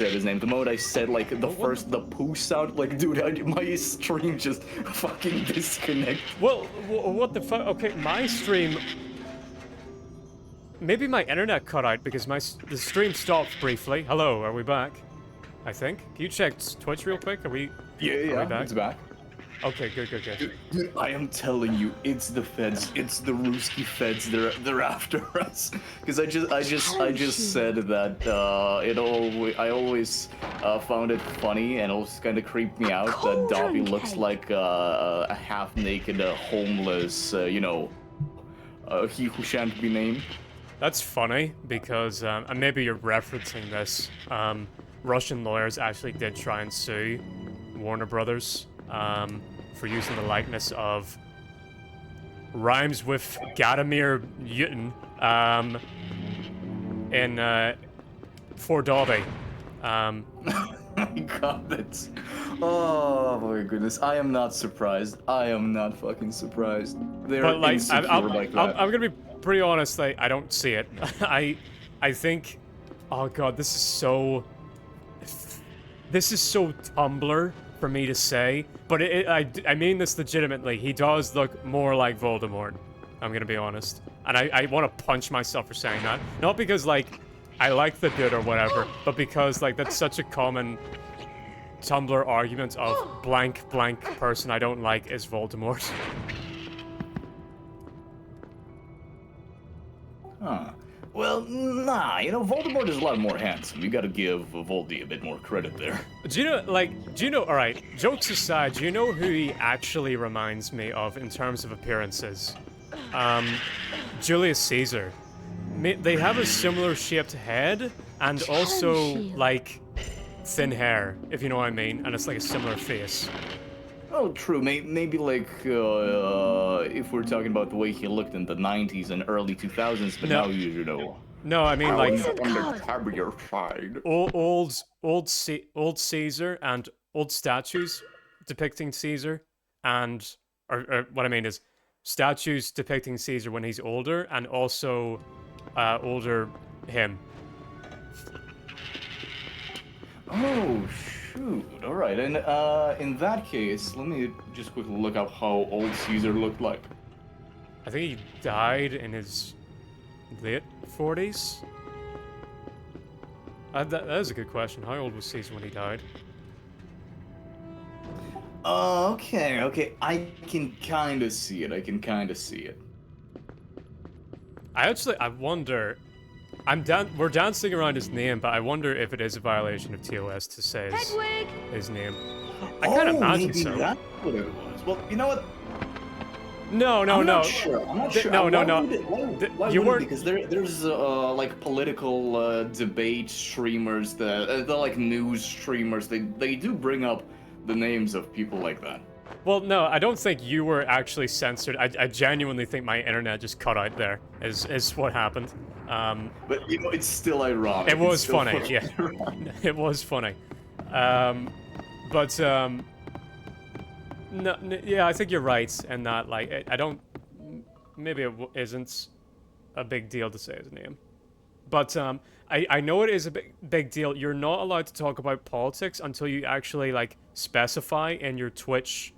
his name. The moment I said like the poo sound, like dude, my stream just fucking disconnected. Well, what the fuck? Okay, my stream. Maybe my internet cut out because the stream stopped briefly. Hello, are we back? I think. Can you check Twitch real quick? Are we? Yeah, we back? It's back. Okay, good. Dude, I am telling you, it's the feds. It's the Ruski feds. They're after us. Because I just said that I always found it funny and also kind of creeped me out that Dobby looks like a half-naked, homeless, he who shan't be named. That's funny because, and maybe you're referencing this. Russian lawyers actually did try and sue Warner Brothers. For using the likeness of rhymes with Gadamir Yutin for Dobby. God, that's... Oh my goodness, I am not surprised. I am not fucking surprised. They're but like, insecure like that. I'm gonna be pretty honest. Like, I don't see it. I think. Oh god, this is so Tumblr for me to say, but I mean this legitimately. He does look more like Voldemort. I'm gonna be honest, and I want to punch myself for saying that. Not because like I like the dude or whatever, but because like that's such a common Tumblr argument of blank person I don't like is Voldemort. Huh. Well, nah, Voldemort is a lot more handsome. You gotta give Voldy a bit more credit there. Alright, jokes aside, do you know who he actually reminds me of in terms of appearances? Julius Caesar. They have a similar shaped head, and also, like, thin hair, if you know what I mean, and it's like a similar face. Oh, true. Maybe like, if we're talking about the way he looked in the 90s and early 2000s, but No. now you know. No, I mean like on the heavier side. old Caesar and old statues depicting Caesar, and or what I mean is statues depicting Caesar when he's older, and also older him. Oh shoot! All right, and in that case, let me just quickly look up how old Caesar looked like. I think he died in his late 40s. That is a good question. How old was Caesar when he died? Okay. I can kind of see it. I wonder. We're dancing around his name, but I wonder if it is a violation of TOS to say his name. I can't imagine maybe so. That's what it was. Well, you know what? No. I'm not sure. No. Why You weren't. Because there's like political debate streamers, the like news streamers. They do bring up the names of people like that. Well, no, I don't think you were actually censored. I genuinely think my internet just cut out there. Is what happened. But it's still ironic. It was funny, yeah. It was funny. No, yeah, I think you're right in that, like, I don't... Maybe it isn't a big deal to say his name. But, I know it is a big deal. You're not allowed to talk about politics until you actually, like, specify in your Twitch,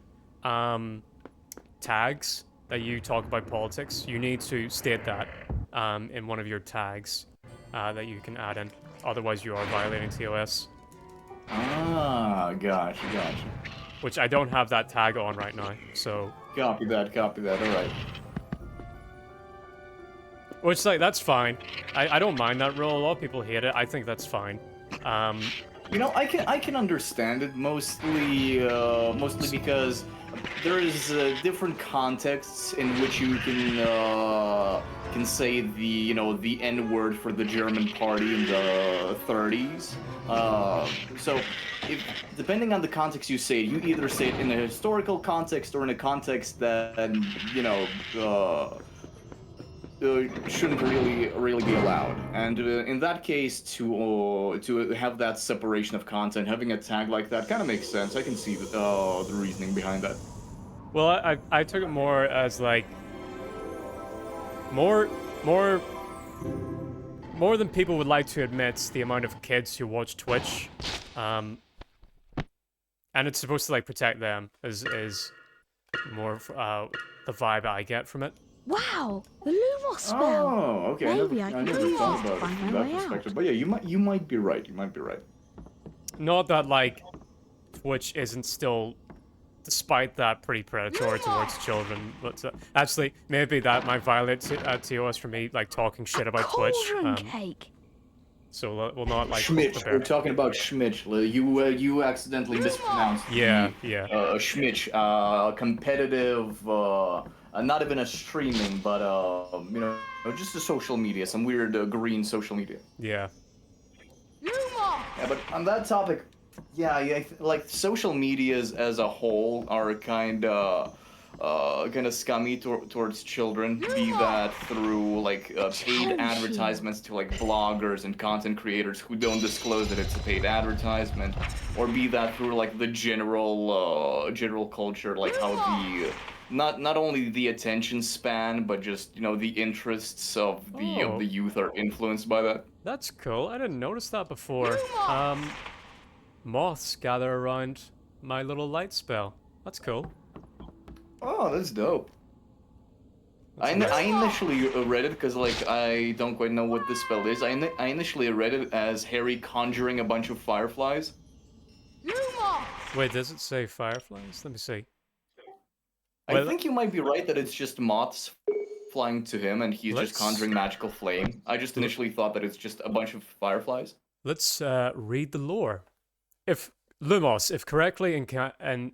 tags that you talk about politics. You need to state that, in one of your tags, that you can add in. Otherwise, you are violating TOS. Ah, gotcha. Which I don't have that tag on right now, so... Copy that, alright. Which, like, that's fine. I don't mind that rule. A lot of people hate it. I think that's fine. I can understand it mostly because there is different contexts in which you can say the N-word for the German party in the 30s. So, depending on the context you say it, you either say it in a historical context or in a context that shouldn't really be allowed. And in that case, to have that separation of content, having a tag like that kind of makes sense. I can see the reasoning behind that. Well, I took it more as like more more than people would like to admit, the amount of kids who watch Twitch, and it's supposed to like protect them is more of, the vibe I get from it. Wow, the Lumos spell. Oh, okay. Maybe I I can never use thought this to about it find from my that way perspective. out. But yeah, you might be right. You might be right. Not that like Twitch isn't still, despite that, pretty predatory towards children. But actually, maybe that might violate TOS for me like talking shit about Twitch. Cauldron cake. So we'll not like Schmitch. the We're bear. talking about Schmitch. You accidentally mispronounced Yeah, the yeah. Schmitch. Competitive. Not even a streaming, but you know, just a social media. Some weird green social media. Yeah. Yeah, but on that topic, yeah, like social medias as a whole are kind of scummy towards children. Be that through like paid advertisements to like bloggers and content creators who don't disclose that it's a paid advertisement, or be that through like the general culture, like how the not only the attention span, but just the interests of the youth are influenced by that. That's cool. I didn't notice that before. Moths gather around my little light spell. That's cool. Oh, that's dope. I initially read it because like I don't quite know what this spell is. I initially read it as Harry conjuring a bunch of fireflies. Wait, does it say fireflies? Let me see. I think you might be right that it's just moths flying to him and he's just conjuring magical flame. I just initially thought that it's just a bunch of fireflies. Let's read the lore. If Lumos, if correctly encanted,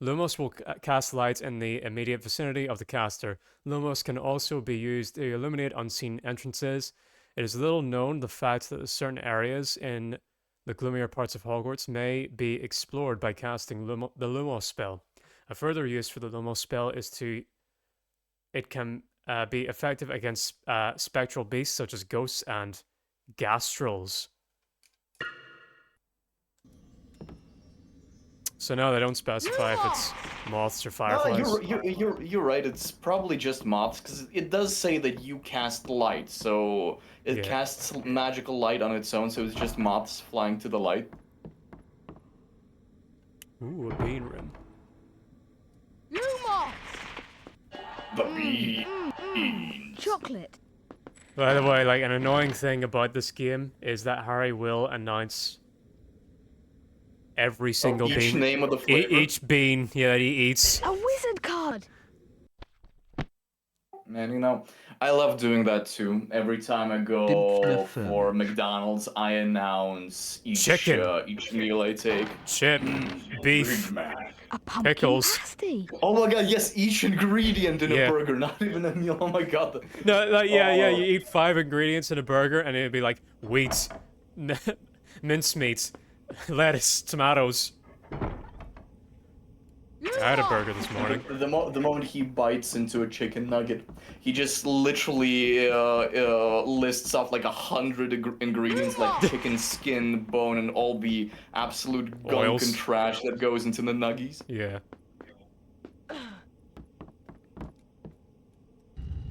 Lumos will cast light in the immediate vicinity of the caster. Lumos can also be used to illuminate unseen entrances. It is little known the fact that certain areas in the gloomier parts of Hogwarts may be explored by casting the Lumos spell. A further use for the Lumos spell is it can be effective against spectral beasts such as ghosts and gastrals. So no, they don't specify if it's moths or fireflies. No, you're right. It's probably just moths because it does say that you cast light, so it casts magical light on its own. So it's just moths flying to the light. Ooh, a bean rim. The beans. Chocolate. By the way, like an annoying thing about this game is that Harry will announce every single bean. Each name of the flavor? Each bean, that he eats. A wizard card. Man, I love doing that too. Every time I go for McDonald's, I announce each meal I take. Chip, beef, A pumpkin pickles. pasty. Oh my god, yes, each ingredient in a burger, not even a meal. Oh my god. No, like, yeah, you eat 5 ingredients in a burger, and it'd be like wheat, mincemeat, lettuce, tomatoes. I had a burger this morning. The moment he bites into a chicken nugget, he just literally lists off like 100 ingredients, like chicken skin, bone, and all the absolute gunk and trash that goes into the nuggies. Yeah.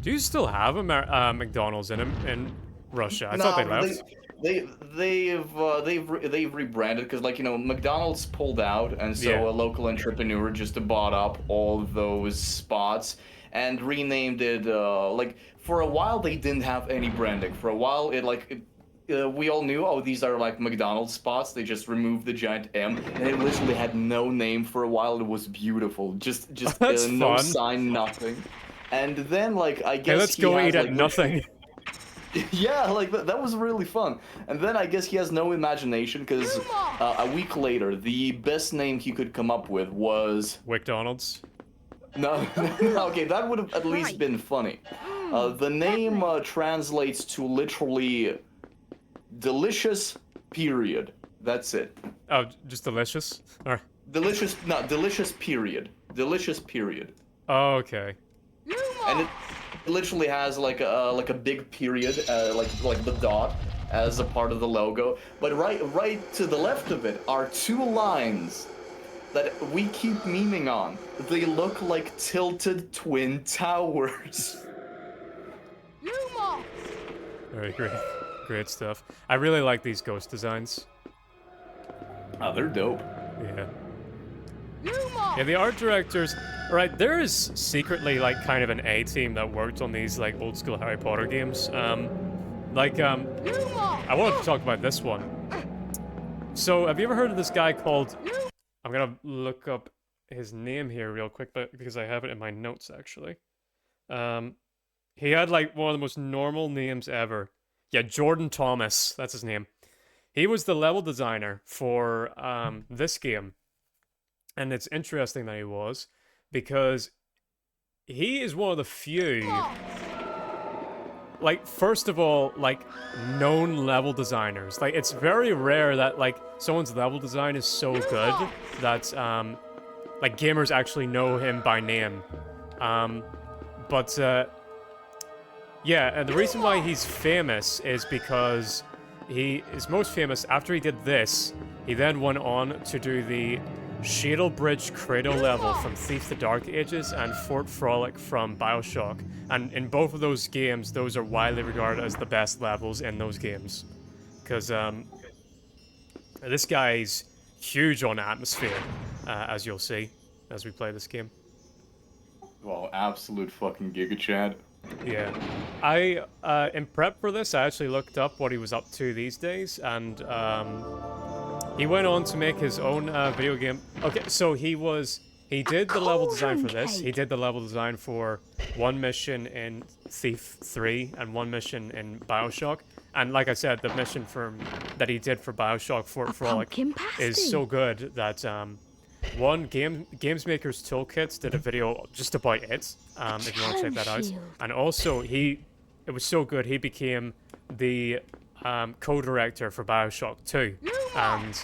Do you still have a McDonald's in Russia? I thought they left. They've rebranded because McDonald's pulled out, and so a local entrepreneur just bought up all those spots and renamed it. For a while they didn't have any branding. For a while we all knew, oh, these are like McDonald's spots. They just removed the giant M, and it literally had no name for a while. It was beautiful. Just no sign, nothing. And then I guess let's go eat at nothing. Yeah, that was really fun. And then I guess he has no imagination because a week later, the best name he could come up with was McDonald's. No, okay, that would have at least been funny. The name translates to literally delicious period. That's it. Oh, just delicious? Or delicious period. Delicious period. Oh, okay. And it literally has like a big period, like the dot as a part of the logo. But right to the left of it are 2 lines that we keep memeing on. They look like tilted twin towers. Lumos! Very great. Great stuff. I really like these ghost designs. Oh, they're dope. Yeah. Lumos! Yeah, the art directors, right, there is secretly like kind of an A team that worked on these like old school Harry Potter games. Lumos! I wanted to talk about this one. So, have you ever heard of this guy called, I'm gonna look up his name here real quick, but because I have it in my notes actually. He had like one of the most normal names ever. Yeah, Jordan Thomas, that's his name. He was the level designer for this game. And it's interesting that he was, because he is one of the few, like, first of all, like, known level designers. Like, it's very rare that, like, someone's level design is so good that, like, gamers actually know him by name. Yeah, and the reason why he's famous is because he is most famous after he did this. He then went on to do the Shadle Bridge Cradle level from Thief the Dark Ages and Fort Frolic from Bioshock. And in both of those games, those are widely regarded as the best levels in those games. Because this guy's huge on atmosphere, as you'll see as we play this game. Well, absolute fucking Giga Chad. Yeah. In prep for this, I actually looked up what he was up to these days, and he went on to make his own video game. Okay, so he did the level design for this. He did the level design for one mission in Thief 3 and one mission in Bioshock. And like I said, the mission that he did for Bioshock Fort Frolic is so good that one Games Maker's Toolkit did a video just about it, if you want to check that out. And also, it was so good, he became the co-director for Bioshock 2. And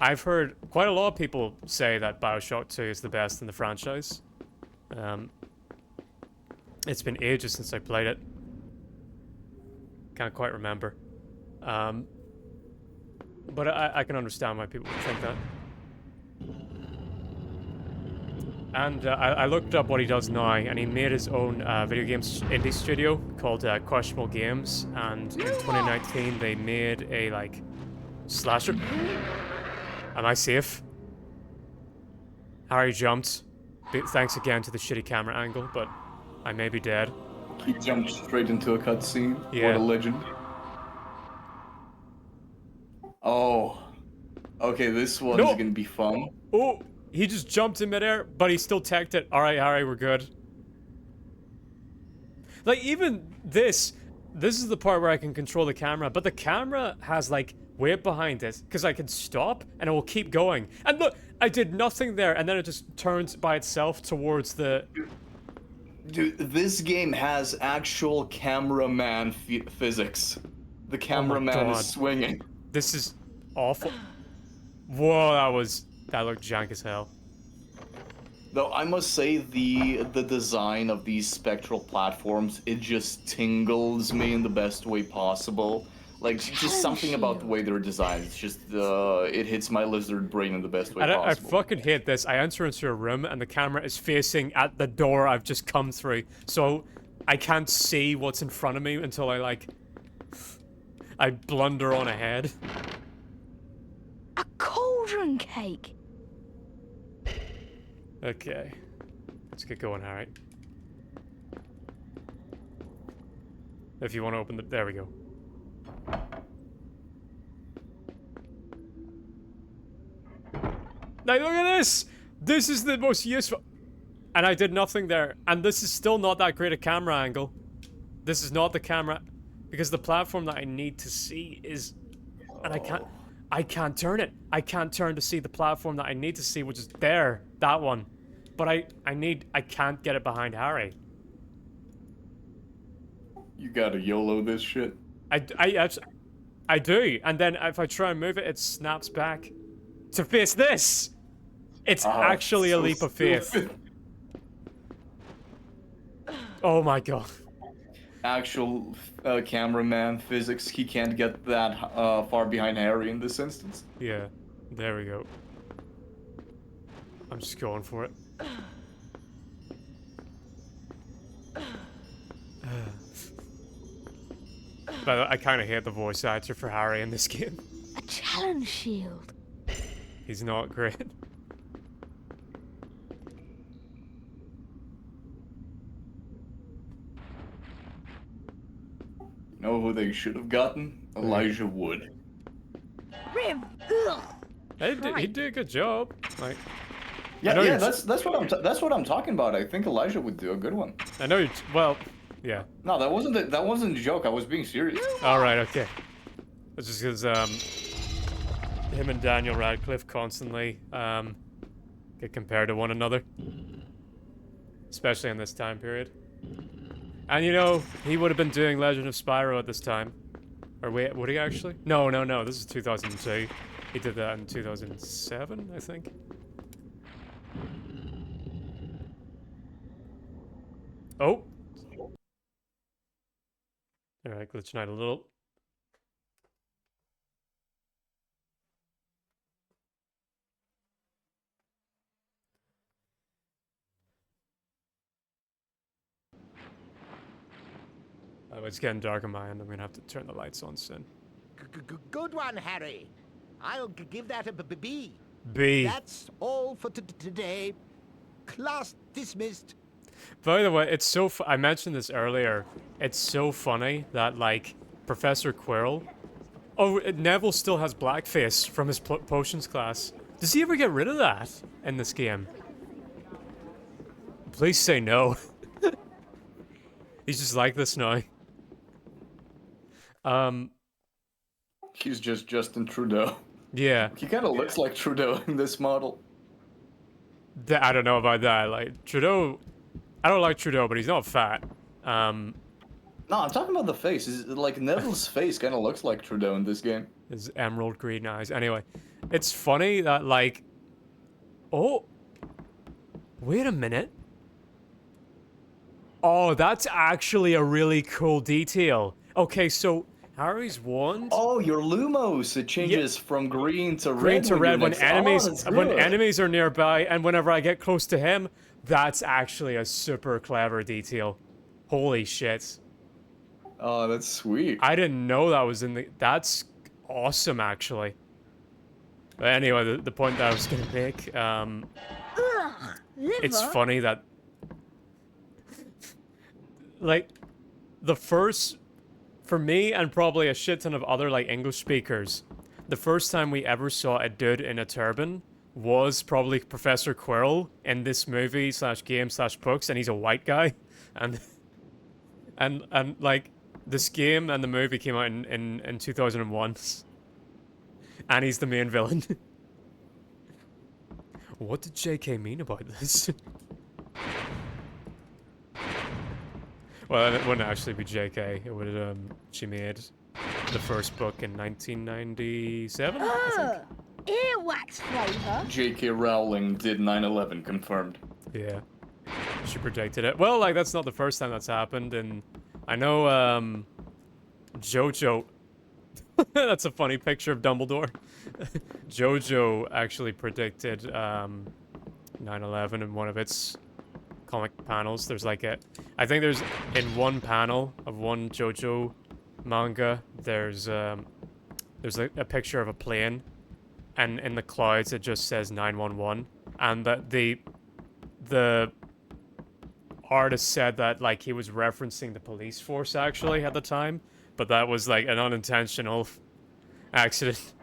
I've heard quite a lot of people say that Bioshock 2 is the best in the franchise. It's been ages since I played it. Can't quite remember. But I can understand why people would think that. And I looked up what he does now, and he made his own video games indie studio called Questionable Games, and in 2019 they made a, like, slasher. Am I safe? Harry jumped. Thanks again to the shitty camera angle, but I may be dead. He jumped straight into a cutscene. Yeah. What a legend. Oh. Okay, this one's gonna be fun. Oh! He just jumped in midair, but he still teched it. Alright, Harry, we're good. Like, even this is the part where I can control the camera, but the camera has, like, weight behind it, because I can stop, and it will keep going. And look, I did nothing there, and then it just turns by itself towards the... Dude, this game has actual cameraman physics. The cameraman is swinging. This is awful. Whoa, that looked jank as hell. Though I must say the design of these spectral platforms, it just tingles me in the best way possible. Like, just something about the way they're designed. It's just, it hits my lizard brain in the best way possible. I fucking hate this. I enter into a room and the camera is facing at the door I've just come through. So I can't see what's in front of me until I blunder on ahead. A cauldron cake. Okay. Let's get going, Harry. If you want to open the... There we go. Now look at this! This is the most useful... And I did nothing there. And this is still not that great a camera angle. This is not the camera... Because the platform that I need to see is... And I can't turn it. I can't turn to see the platform that I need to see, which is there. That one. But I can't get it behind Harry. You gotta YOLO this shit. I do. And then if I try and move it, it snaps back to face this. It's actually a leap of faith. Oh my god. Actual cameraman physics, he can't get that far behind Harry in this instance. Yeah, there we go. I'm just going for it. But I kind of hate the voice actor for Harry in this game. A challenge shield. He's not great. Know who they should have gotten? Elijah Wood. Riv. Ugh. He did a good job. Like, Yeah, that's what I'm talking about. I think Elijah would do a good one. I know you. Well, yeah. No, that wasn't a joke. I was being serious. All right, okay. It's just because him and Daniel Radcliffe constantly get compared to one another, especially in this time period. And you know, he would have been doing Legend of Spyro at this time. Or wait, would he actually? No. This is 2002. He did that in 2007, I think. Oh. All right, glitching out a little. Oh, it's getting dark on my end. I'm gonna have to turn the lights on soon. Good one, Harry. I'll give that a B. B. That's all for today. Class dismissed. By the way, it's so I mentioned this earlier. It's so funny that, like, Professor Quirrell... Oh, Neville still has blackface from his potions class. Does he ever get rid of that in this game? Please say no. He's just like this now. He's just Justin Trudeau. Yeah. He kind of looks like Trudeau in this model. I don't know about that. Like, Trudeau... I don't like Trudeau, but he's not fat. No, I'm talking about the face. Like, Neville's face kind of looks like Trudeau in this game. His emerald green eyes. Anyway, it's funny that, like... Oh! Wait a minute. Oh, that's actually a really cool detail. Okay, so Harry's wand... Oh, your Lumos. It changes from green to red. When enemies are nearby, and whenever I get close to him, that's actually a super clever detail. Holy shit. Oh, that's sweet. I didn't know that was in the... That's awesome, actually. But anyway, the point that I was gonna make, it's funny that... Like, the first... For me, and probably a shit ton of other, like, English speakers, the first time we ever saw a dude in a turban was probably Professor Quirrell in this movie / game / books, and he's a white guy. And like, this game and the movie came out in 2001. And he's the main villain. What did JK mean about this? Well, it wouldn't actually be JK. It would have, she made the first book in 1997, I think. Earwax flavour. J.K. Rowling did 9/11, confirmed. Yeah. She predicted it. Well, like, that's not the first time that's happened, and I know, Jojo... That's a funny picture of Dumbledore. Jojo actually predicted, 9/11 in one of its comic panels. There's like I think there's, in one panel of one Jojo manga, there's like a picture of a plane, and in the clouds it just says 911, and the artist said that, like, he was referencing the police force actually at the time, but that was like an unintentional accident.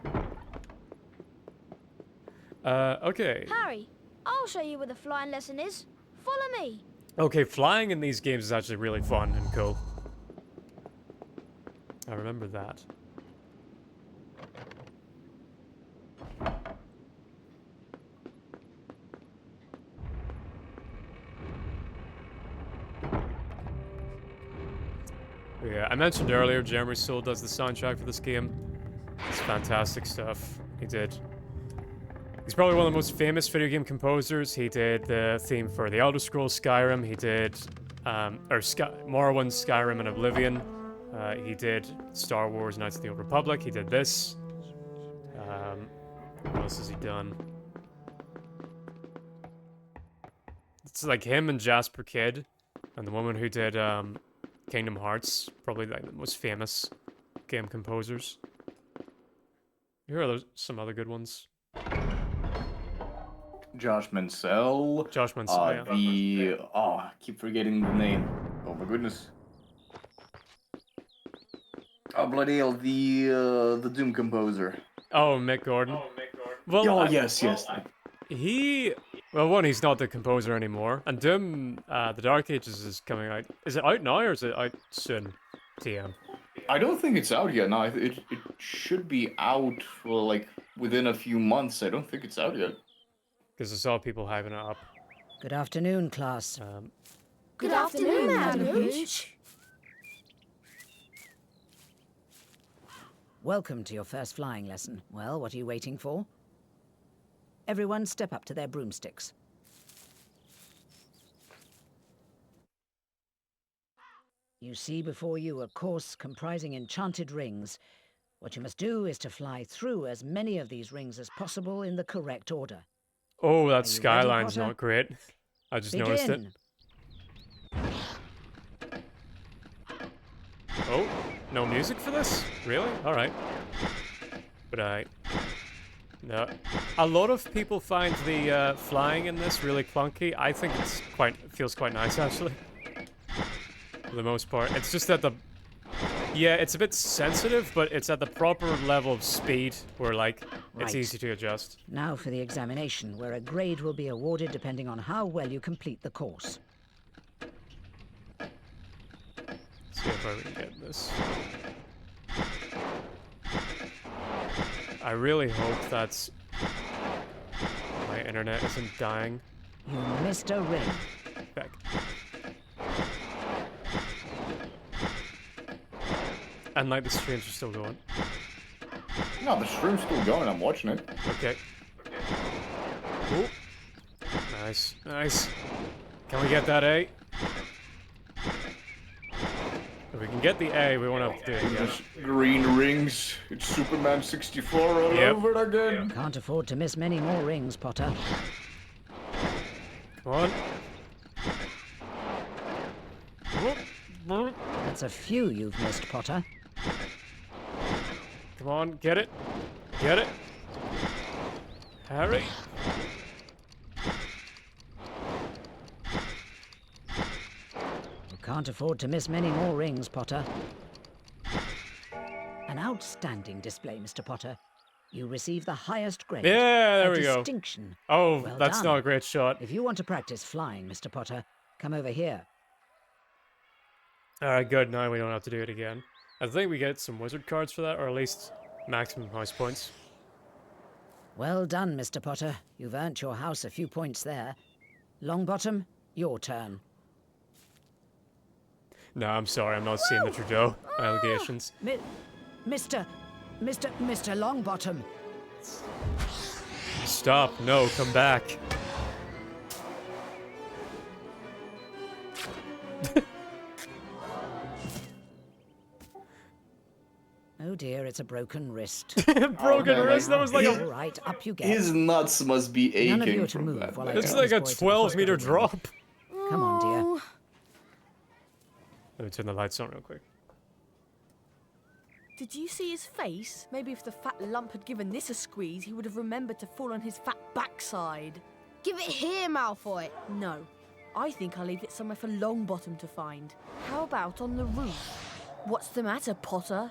Okay. Harry, I'll show you where the flying lesson is. Follow me. Okay, flying in these games is actually really fun and cool. I remember that. Yeah, I mentioned earlier Jeremy Soule does the soundtrack for this game. It's fantastic stuff. He did. He's probably one of the most famous video game composers. He did the theme for The Elder Scrolls Skyrim. He did, Morrowind, Skyrim, and Oblivion. He did Star Wars Knights of the Old Republic. He did this. What else has he done? It's like him and Jasper Kidd, and the woman who did Kingdom Hearts, probably like the most famous game composers. Here are some other good ones. Josh Mansell. Josh Mansell, yeah. I keep forgetting the name. Oh my goodness. Oh bloody hell, the Doom composer. Oh, Mick Gordon. Well, Oh yes. Well, one, he's not the composer anymore, and Doom, The Dark Ages is coming out. Is it out now, or is it out soon? TM. I don't think it's out yet. No, it should be out for like within a few months. I don't think it's out yet. Because I saw people hyping it up. Good afternoon, class. Good afternoon, Madam Hooch. Welcome to your first flying lesson. Well, what are you waiting for? Everyone step up to their broomsticks. You see before you a course comprising enchanted rings. What you must do is to fly through as many of these rings as possible in the correct order. Oh, that Are you ready, skyline's Potter? not great. I just noticed it. Begin. Oh, no music for this? Really? Alright. But no. A lot of people find the flying in this really clunky. I think it feels quite nice, actually. For the most part. It's just that yeah, it's a bit sensitive, but it's at the proper level of speed where, like, it's Right. easy to adjust. Now for the examination, where a grade will be awarded depending on how well you complete the course. Let's see if I can get this. I really hope that's... my internet isn't dying. You missed a ring. Back. And like the streams are still going. No, the stream's still going. I'm watching it. Okay. Ooh. Nice, nice. Can we get that A? If we can get the A, we won't have to do it again. Just green rings. It's Superman 64 all Yep. over again. Can't afford to miss many more rings, Potter. Come on. Whoop. That's a few you've missed, Potter. Come on, get it. Get it. Harry. You can't afford to miss many more rings, Potter. An outstanding display, Mr. Potter. You receive the highest grade. Yeah, there a we go. distinction. Oh, Well that's done. not a great shot. If you want to practice flying, Mr. Potter, come over here. Alright, good. Now we don't have to do it again. I think we get some wizard cards for that, or at least maximum house points. Well done, Mr. Potter. You've earned your house a few points there. Longbottom, your turn. No, I'm sorry, I'm not seeing the Trudeau allegations. Mr. Longbottom. Stop, no, come back. Oh dear, it's a broken wrist. Broken wrist, that was like All a... right, up you get. His nuts must be None of you aching are to from move that. while I man. It's take like a this boy to the 12-meter hospital. drop. Come on, dear. Oh. Let me turn the lights on real quick. Did you see his face? Maybe if the fat lump had given this a squeeze, he would have remembered to fall on his fat backside. Give it here, Malfoy. No. I think I'll leave it somewhere for Longbottom to find. How about on the roof? What's the matter, Potter?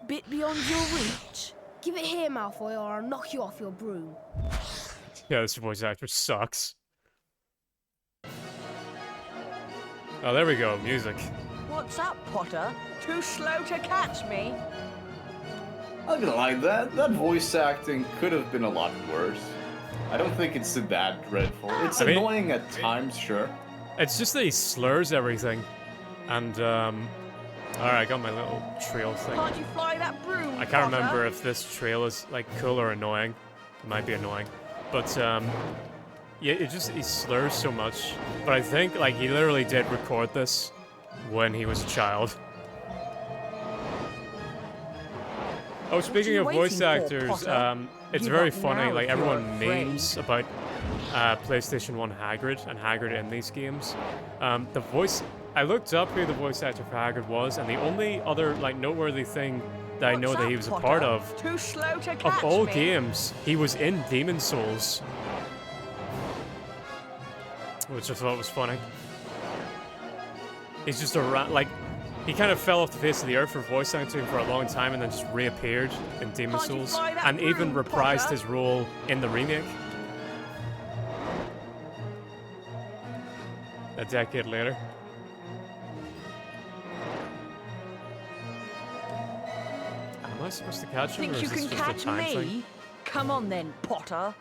Bit beyond your reach? Give it here, Malfoy, or I'll knock you off your broom. Yeah, this voice actor sucks. Oh, there we go, music. What's up, Potter? Too slow to catch me? I'm gonna lie, that voice acting could have been a lot worse. I don't think it's that dreadful. It's I mean- annoying at times, sure. It's just that he slurs everything. And, alright, I got my little trail thing. Can't you fly that broom, I can't Potter? remember if this trail is, like, cool or annoying. It might be annoying. But, yeah, he slurs so much. But I think, like, he literally did record this when he was a child. Oh, speaking you of voice waiting for, actors, Potter? it's Give very up funny. now Like, if you're everyone afraid. memes about PlayStation 1 Hagrid and Hagrid in these games. I looked up who the voice actor for Hagrid was, and the only other, like, noteworthy thing that I know What's that he up, was a Potter? part of. Too slow to Of catch all me. games, he was in Demon Souls. Which I thought was funny. He's just like, he kind of fell off the face of the earth for voice acting for a long time and then just reappeared in Demon Can't you Souls. fly that And even broom, reprised Potter? his role in the remake. A decade later. Am I supposed to catch him, or Think you is this can just a catch time me? thing? Come on then, Potter.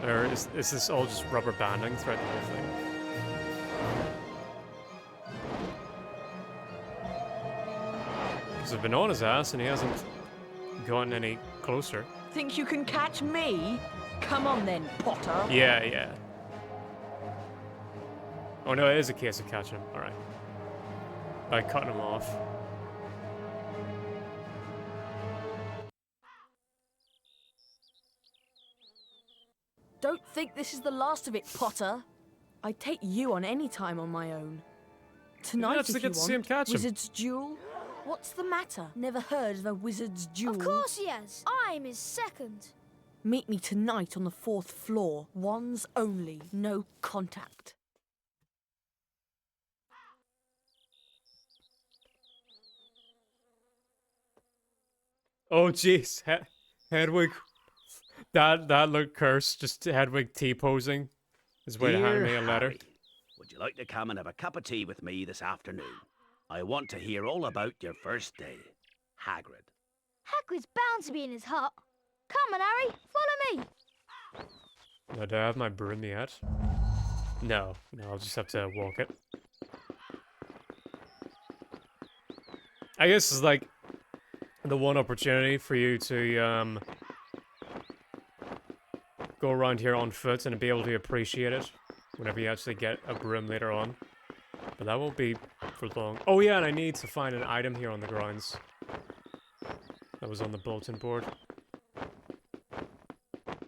Or is this all just rubber banding throughout the whole thing? Because I've been on his ass and he hasn't gotten any closer. Think you can catch me? Come on then, Potter. Yeah, yeah. Oh no, it is a case of catching him. Alright. By cutting him off. Don't think this is the last of it, Potter. I'd take you on any time on my own. Tonight, Let's if you get to see him want. catch him. Wizard's Duel? What's the matter? Never heard of a Wizard's Duel? Of course he has. I'm his second. Meet me tonight on the 4th floor. Wands only. No contact. Oh jeez, Hedwig. That looked cursed. Just Hedwig T-posing. His way to hand me a letter. Harry, would you like to come and have a cup of tea with me this afternoon? I want to hear all about your first day. Hagrid. Hagrid's bound to be in his hut. Come on, Harry, follow me. Now, do I have my broom yet? No, I'll just have to walk it. I guess it's like the one opportunity for you to go around here on foot and be able to appreciate it whenever you actually get a broom later on. But that won't be for long. Oh yeah, and I need to find an item here on the grounds. That was on the bulletin board.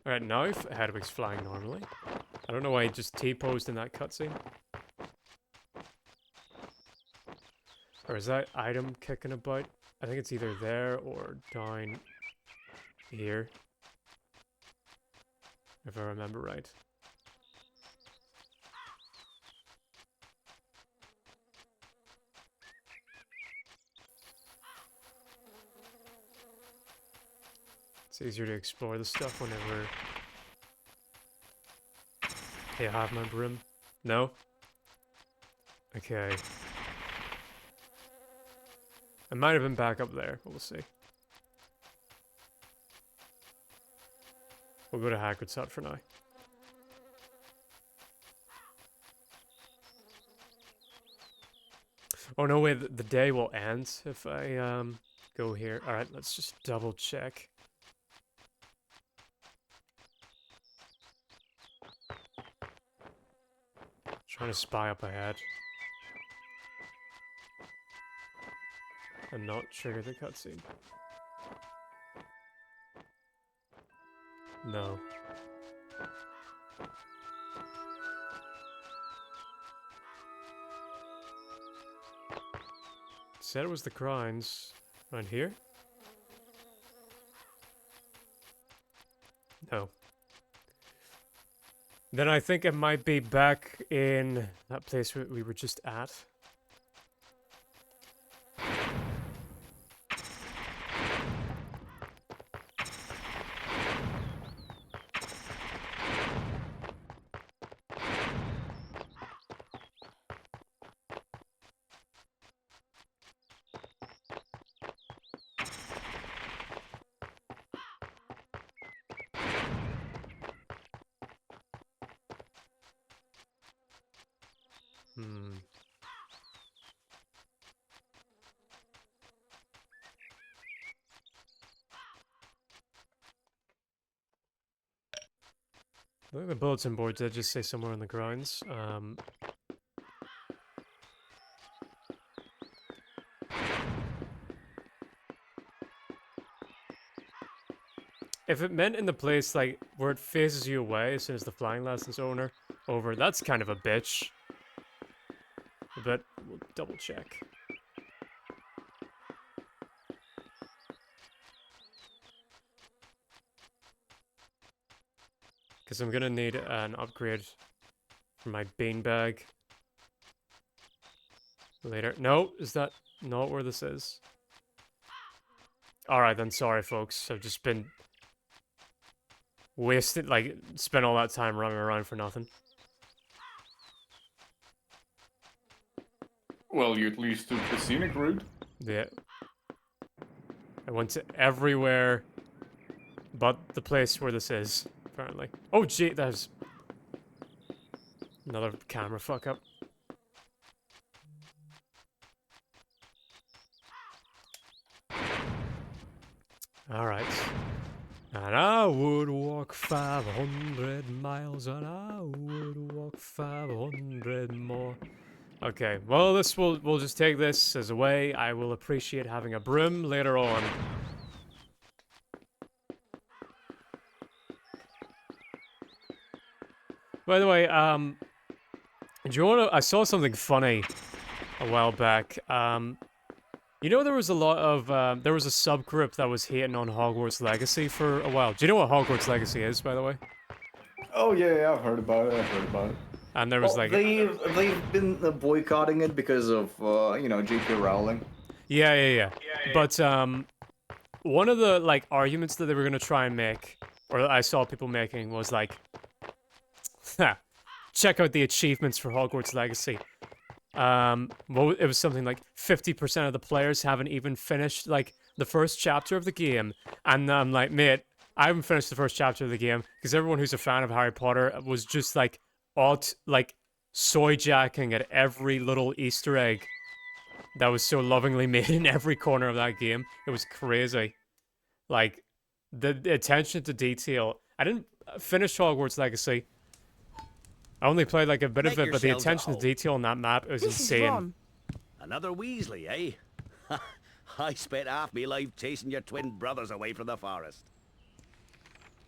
Alright, now Hedwig's flying normally. I don't know why he just T-posed in that cutscene. Or is that item kicking about? I think it's either there or down here. If I remember right. It's easier to explore the stuff whenever I have my broom. No? Okay. I might have been back up there, but we'll see. We'll go to Hagrid's hut for now. Oh no, wait, the day will end if I go here. Alright, let's just double check. Trying to spy up ahead. And not trigger the cutscene. No. Said it was the Crines. Around here? No. Then I think it might be back in that place we were just at. I think the bulletin board did just say somewhere on the grounds. If it meant in the place, like, where it faces you away as soon as the flying lesson's over, that's kind of a bitch. But we'll double check. Because I'm gonna need an upgrade for my beanbag later. No, is that not where this is? Alright then, sorry folks. I've just been wasted, like, spent all that time running around for nothing. Well, you at least took the scenic route. Yeah. I went to everywhere but the place where this is, apparently. Oh, gee, there's another camera fuck up. Alright. And I would walk 500 miles, and I would walk 500 more. Okay, well, we'll just take this as a way. I will appreciate having a broom later on. By the way, do you wanna? I saw something funny a while back. You know, there was a lot of, there was a subgroup that was hating on Hogwarts Legacy for a while. Do you know what Hogwarts Legacy is, by the way? Oh yeah, I've heard about it. And there was Well, like... they've been boycotting it because of you know, J.K. Rowling. Yeah. But, one of the, like, arguments that they were gonna try and make, or I saw people making, was like, check out the achievements for Hogwarts Legacy. Well, it was something like 50% of the players haven't even finished, like, the first chapter of the game. And I'm like, mate, I haven't finished the first chapter of the game, because everyone who's a fan of Harry Potter was just, like, soy jacking at every little Easter egg that was so lovingly made in every corner of that game. It was crazy. Like, the attention to detail. I didn't finish Hogwarts Legacy. I only played like a bit of it, but the attention to detail on that map is insane. Another Weasley, eh? I spent half my life chasing your twin brothers away from the forest.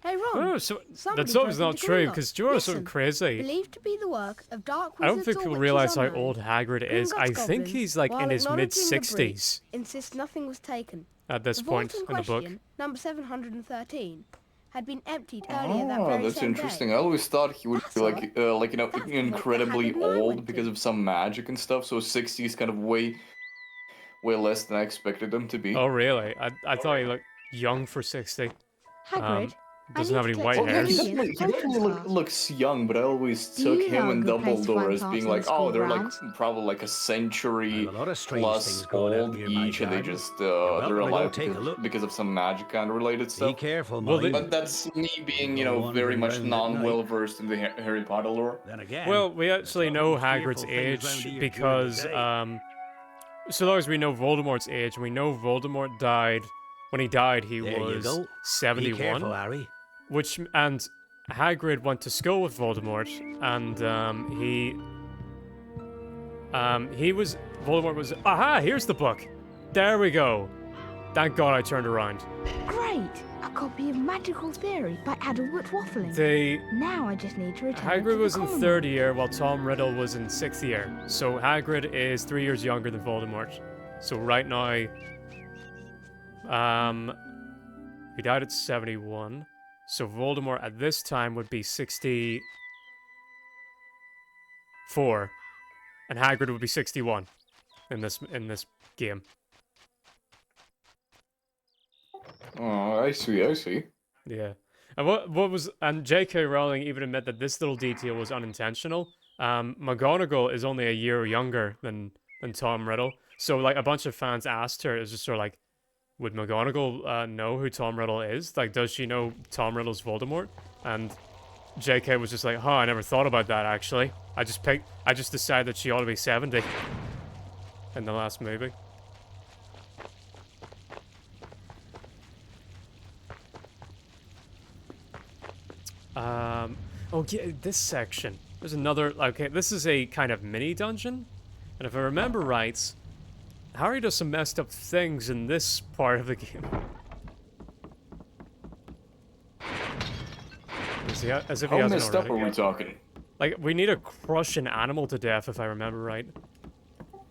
Hey, Ron. Oh, so that's always not true, because you're something crazy. Believed to be the work of dark I don't wizards think or people witches realize how unknown. old Hagrid is. I Gringotts think goblins, he's like while in his acknowledging the breach, mid-60s insist nothing was taken. at this The point vault in the book. question, number 713, had been emptied earlier that Oh, very that's same interesting. day. I always thought he would That's be like, you know, That's the vault incredibly that Hagrid and I old went because to. of some magic and stuff. So 60 is kind of way less than I expected him to be. Oh, really? I thought he looked young for 60. Hagrid, Doesn't have any white Oh, hairs. he definitely looks young, but I always took him and Dumbledore as being like, oh, they're like probably like a century Well, a lot of strange plus things going on old near my each, and they garden. just welcome they're to go alive take a look. because of some magic kind of related Be stuff. careful, Well, mind. But that's me being, you Go know, very wandering much round at non-well versed in the Harry Potter lore. Then again, Well, we actually there's know always Hagrid's fearful things round age here during the because, day. so long as we know Voldemort's age, and we know Voldemort died, when he died he There you was go. Be 71. careful, Harry. Which, and Hagrid went to school with Voldemort, and, Voldemort was, aha, here's the book! There we go! Thank God I turned around. Great! A copy of Magical Theory by Adelbert Waffling. Now I just need to return it to Hagrid the was in common third room. year, while Tom Riddle was in 6th year. So Hagrid is 3 years younger than Voldemort. So right now, he died at 71. So Voldemort at this time would be 64. And Hagrid would be 61 in this game. Oh, I see. Yeah. And what was, and J.K. Rowling even admit that this little detail was unintentional. McGonagall is only a year younger than Tom Riddle. So like a bunch of fans asked her, it was just sort of like, would McGonagall know who Tom Riddle is? Like, does she know Tom Riddle's Voldemort? And J.K. was just like, huh, I never thought about that actually. I just decided that she ought to be 70 in the last movie. Oh yeah, this section. There's another, okay, this is a kind of mini dungeon. And if I remember right, Harry does some messed up things in this part of the game. As if he How hasn't messed up already. are we talking? Like, we need to crush an animal to death, if I remember right.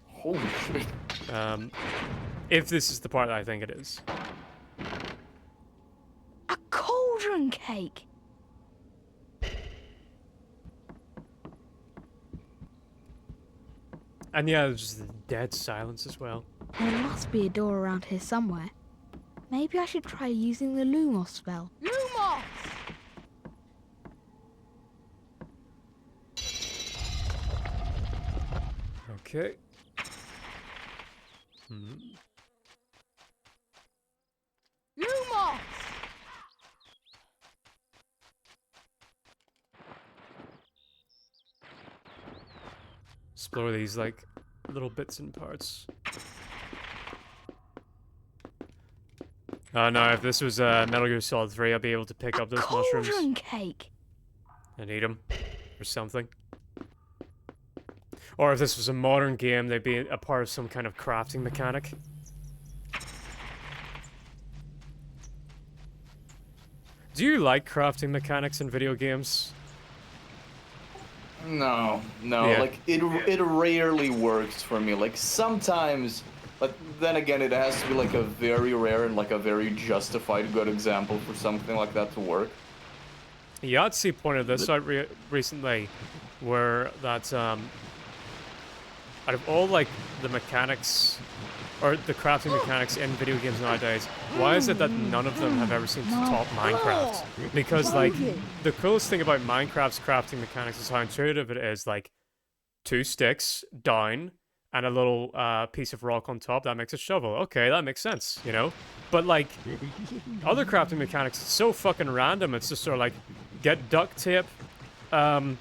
Holy shit. If this is the part that I think it is. A cauldron cake! And yeah, there's just the dead silence as well. There must be a door around here somewhere. Maybe I should try using the Lumos spell. Lumos! Okay. Lumos! Explore these, like, little bits and parts. Oh no, if this was Metal Gear Solid 3, I'd be able to pick up those mushrooms. Cauldron cake! And eat them. Or something. Or if this was a modern game, they'd be a part of some kind of crafting mechanic. Do you like crafting mechanics in video games? No, Yeah. like it rarely works for me. Like sometimes, but then again, it has to be like a very rare and like a very justified good example for something like that to work. Yahtzee pointed this out recently, where that out of all like the mechanics or the crafting mechanics in video games nowadays, why is it that none of them have ever seemed to top Minecraft? Because like the coolest thing about Minecraft's crafting mechanics is how intuitive it is. Like 2 sticks down and a little piece of rock on top that makes a shovel. Okay, that makes sense, you know. But like other crafting mechanics, it's so fucking random. It's just sort of like get duct tape, some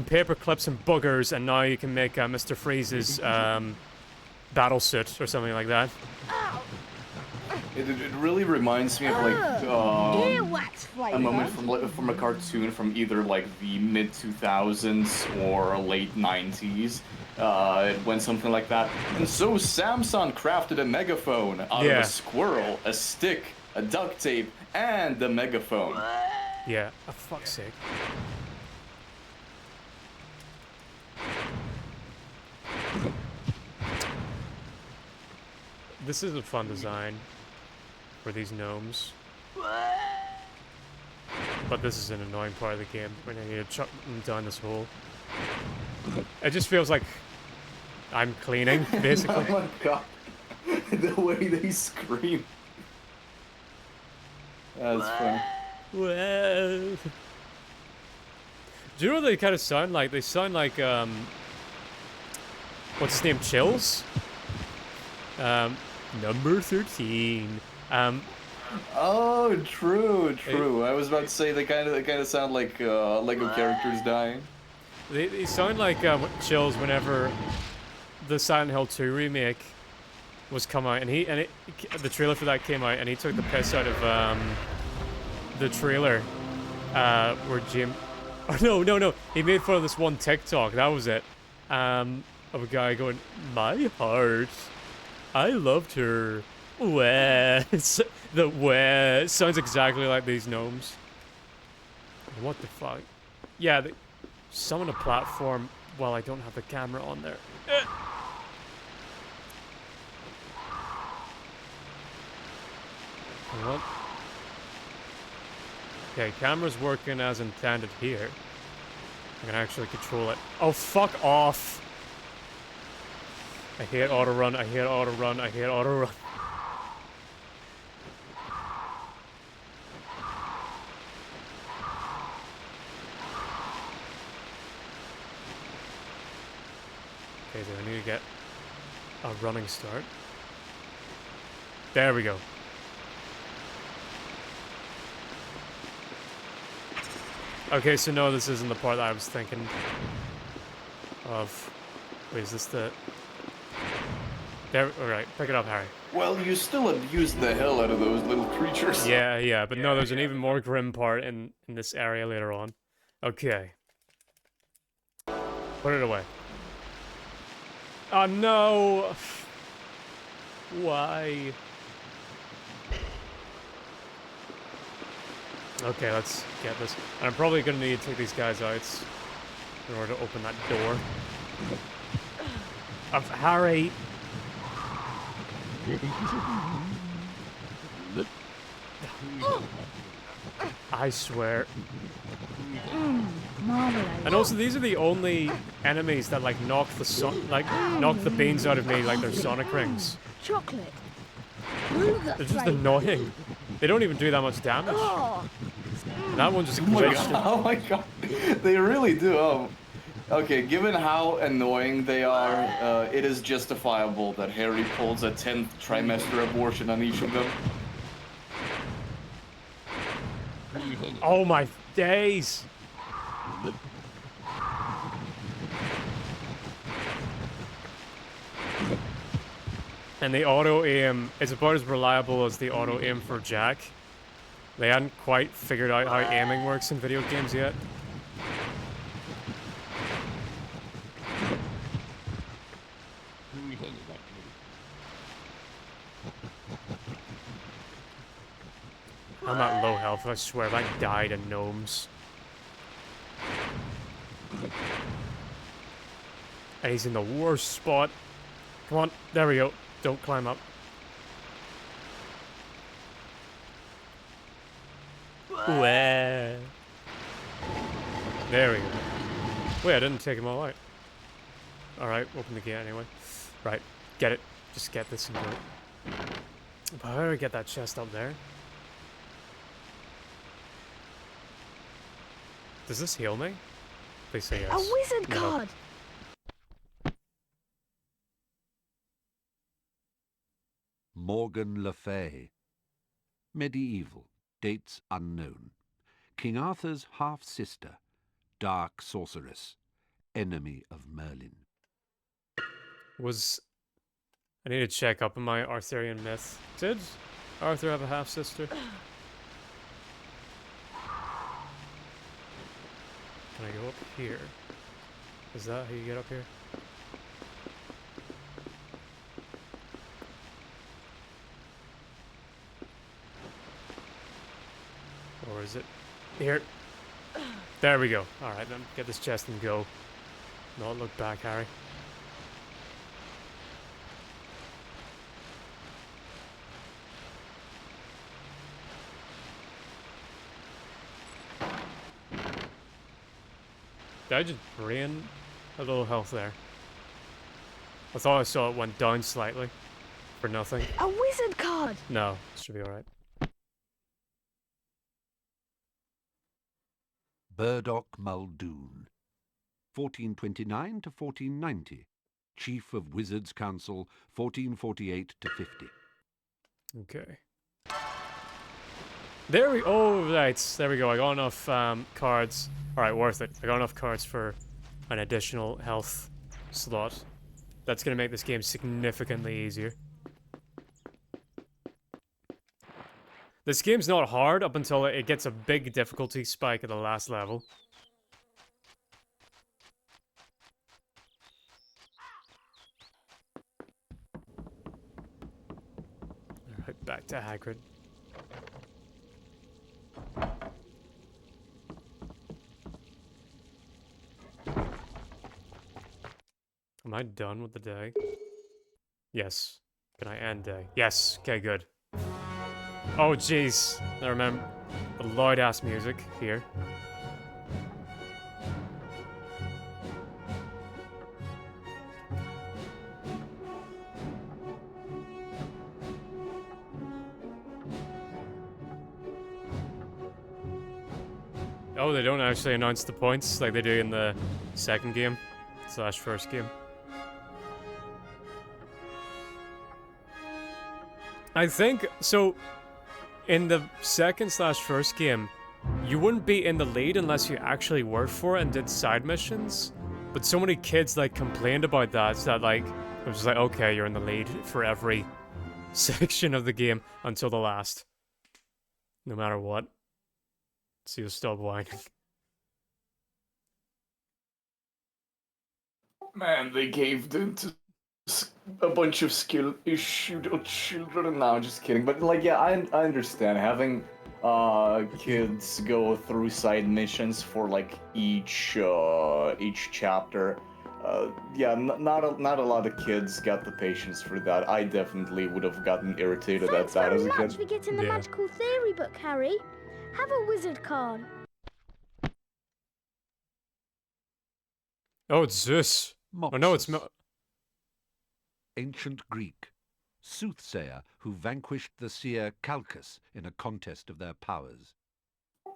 paper clips and boogers, and now you can make Mr. Freeze's battle suit or something like that. It really reminds me of like Earwax a moment flavour. from a cartoon from either like the mid 2000s or late 90s. It went something like that. And so Samson crafted a megaphone out of a squirrel, a stick, a duct tape, and a megaphone. Yeah, for fuck's sake. This is a fun design for these gnomes. But this is an annoying part of the game when I need to chuck them down this hole. It just feels like I'm cleaning, basically. Oh my god. The way they scream. That's funny. Well. Do you know what they kind of sound like? They sound like, what's his name? Chills? Number 13. Oh, true. I was about to say they kind of sound like Lego characters dying. They sound like Chills whenever the Silent Hill 2 remake was come out, and the trailer for that came out, and he took the piss out of the trailer where Jim. Oh no! He made fun of this one TikTok. That was it. Of a guy going, "My heart, I loved her." Wah. The wah sounds exactly like these gnomes. What the fuck? Yeah, they summon a platform while I don't have the camera on there. What? Okay, camera's working as intended here. I can actually control it. Oh, fuck off! I hate auto-run, I hate auto-run, I hate auto-run. Okay, so I need to get a running start. There we go. Okay, so no, this isn't the part that I was thinking of. Wait, is this the... There, alright, pick it up, Harry. Well, you still abused the hell out of those little creatures. Yeah, but no, there's an even more grim part in this area later on. Okay. Put it away. Oh no! Why? Okay, let's get this. And I'm probably gonna need to take these guys out in order to open that door. Harry! I swear. Marmalade. And also, these are the only enemies that like knock the beans out of me like they're Sonic rings. Chocolate. They're just annoying. They don't even do that much damage. Oh, And that one just Oh my glitched. god! Oh my god! They really do. Okay, given how annoying they are, it is justifiable that Harry pulls a 10th trimester abortion on each of them. Oh my days! And the auto aim is about as reliable as the auto aim for Jack. They hadn't quite figured out how aiming works in video games yet. I'm at low health, I swear, if I die to gnomes. And he's in the worst spot. Come on, there we go. Don't climb up. There we go. Wait, I didn't take him all out. Alright, open the gate anyway. Right, get it. Just get this and do it. But how do I get that chest up there? Does this heal me? Please say yes. a wizard No. card. Morgan Le Fay. Medieval. Dates unknown. King Arthur's half-sister. Dark sorceress. Enemy of Merlin. I need to check up on my Arthurian myth. Did Arthur have a half-sister? Can I go up here? Is that how you get up here? Or is it here? There we go. Alright then, get this chest and go. Not look back, Harry. Did I just drain a little health there? I thought I saw it went down slightly. For nothing. A wizard card. No, it should be alright. Burdock Muldoon. 1429 to 1490. Chief of Wizards' Council, 1448 to 50. Okay. There we oh right, there we go. I got enough cards. Alright, worth it. I got enough cards for an additional health slot. That's gonna make this game significantly easier. This game's not hard up until it gets a big difficulty spike at the last level. Alright, back to Hagrid. Am I done with the day? Yes. Can I end day? Yes. Okay, good. Oh, jeez. I remember the loud-ass music here. Oh, they don't actually announce the points like they do in the second game / first game. I think, so, in the second / first game, you wouldn't be in the lead unless you actually worked for it and did side missions. But so many kids, like, complained about that, like, it was like, okay, you're in the lead for every section of the game until the last. No matter what. So you'll stop whining. Man, they caved into a bunch of skill-issued children. No, just kidding. But like, yeah, I understand having kids go through side missions for like each chapter. Yeah, not a lot of kids got the patience for that. I definitely would have gotten irritated at that as a Thanks very much kid. for getting the Yeah. magical theory book, Harry. Have a wizard card. Oh, it's Zeus. Oh no, it's Mopsus. Ancient Greek. Soothsayer who vanquished the seer Calchas in a contest of their powers.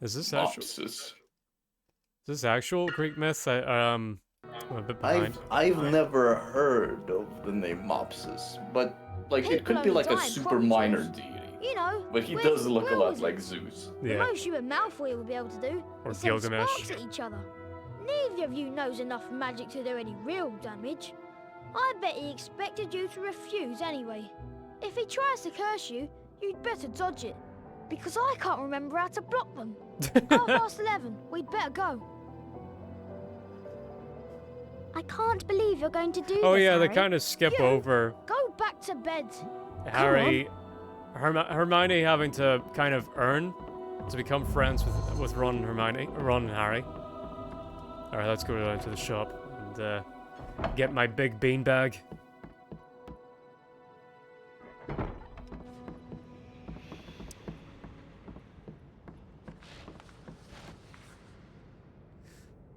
Is this actual? Mopsus. Is this actual Greek myth? I'm a bit behind. I've never heard of the name Mopsus, but like it could be People like a only die in super minor provinces. deity. You know, But he we're- does look a we're lot like wizards. Zeus. The Yeah. most you and Malfoy will be able to do Or is send Gilgamesh. sparks at each other. Neither of you knows enough magic to do any real damage. I bet he expected you to refuse anyway. If he tries to curse you, you'd better dodge it. Because I can't remember how to block them. 11:30, we'd better go. I can't believe you're going to do Oh this, yeah, they Harry. kind of skip You- over Go back to bed. Harry, Hermione having to kind of earn to become friends with Ron and Hermione, Ron and Harry. All right, let's go down to the shop and get my big beanbag.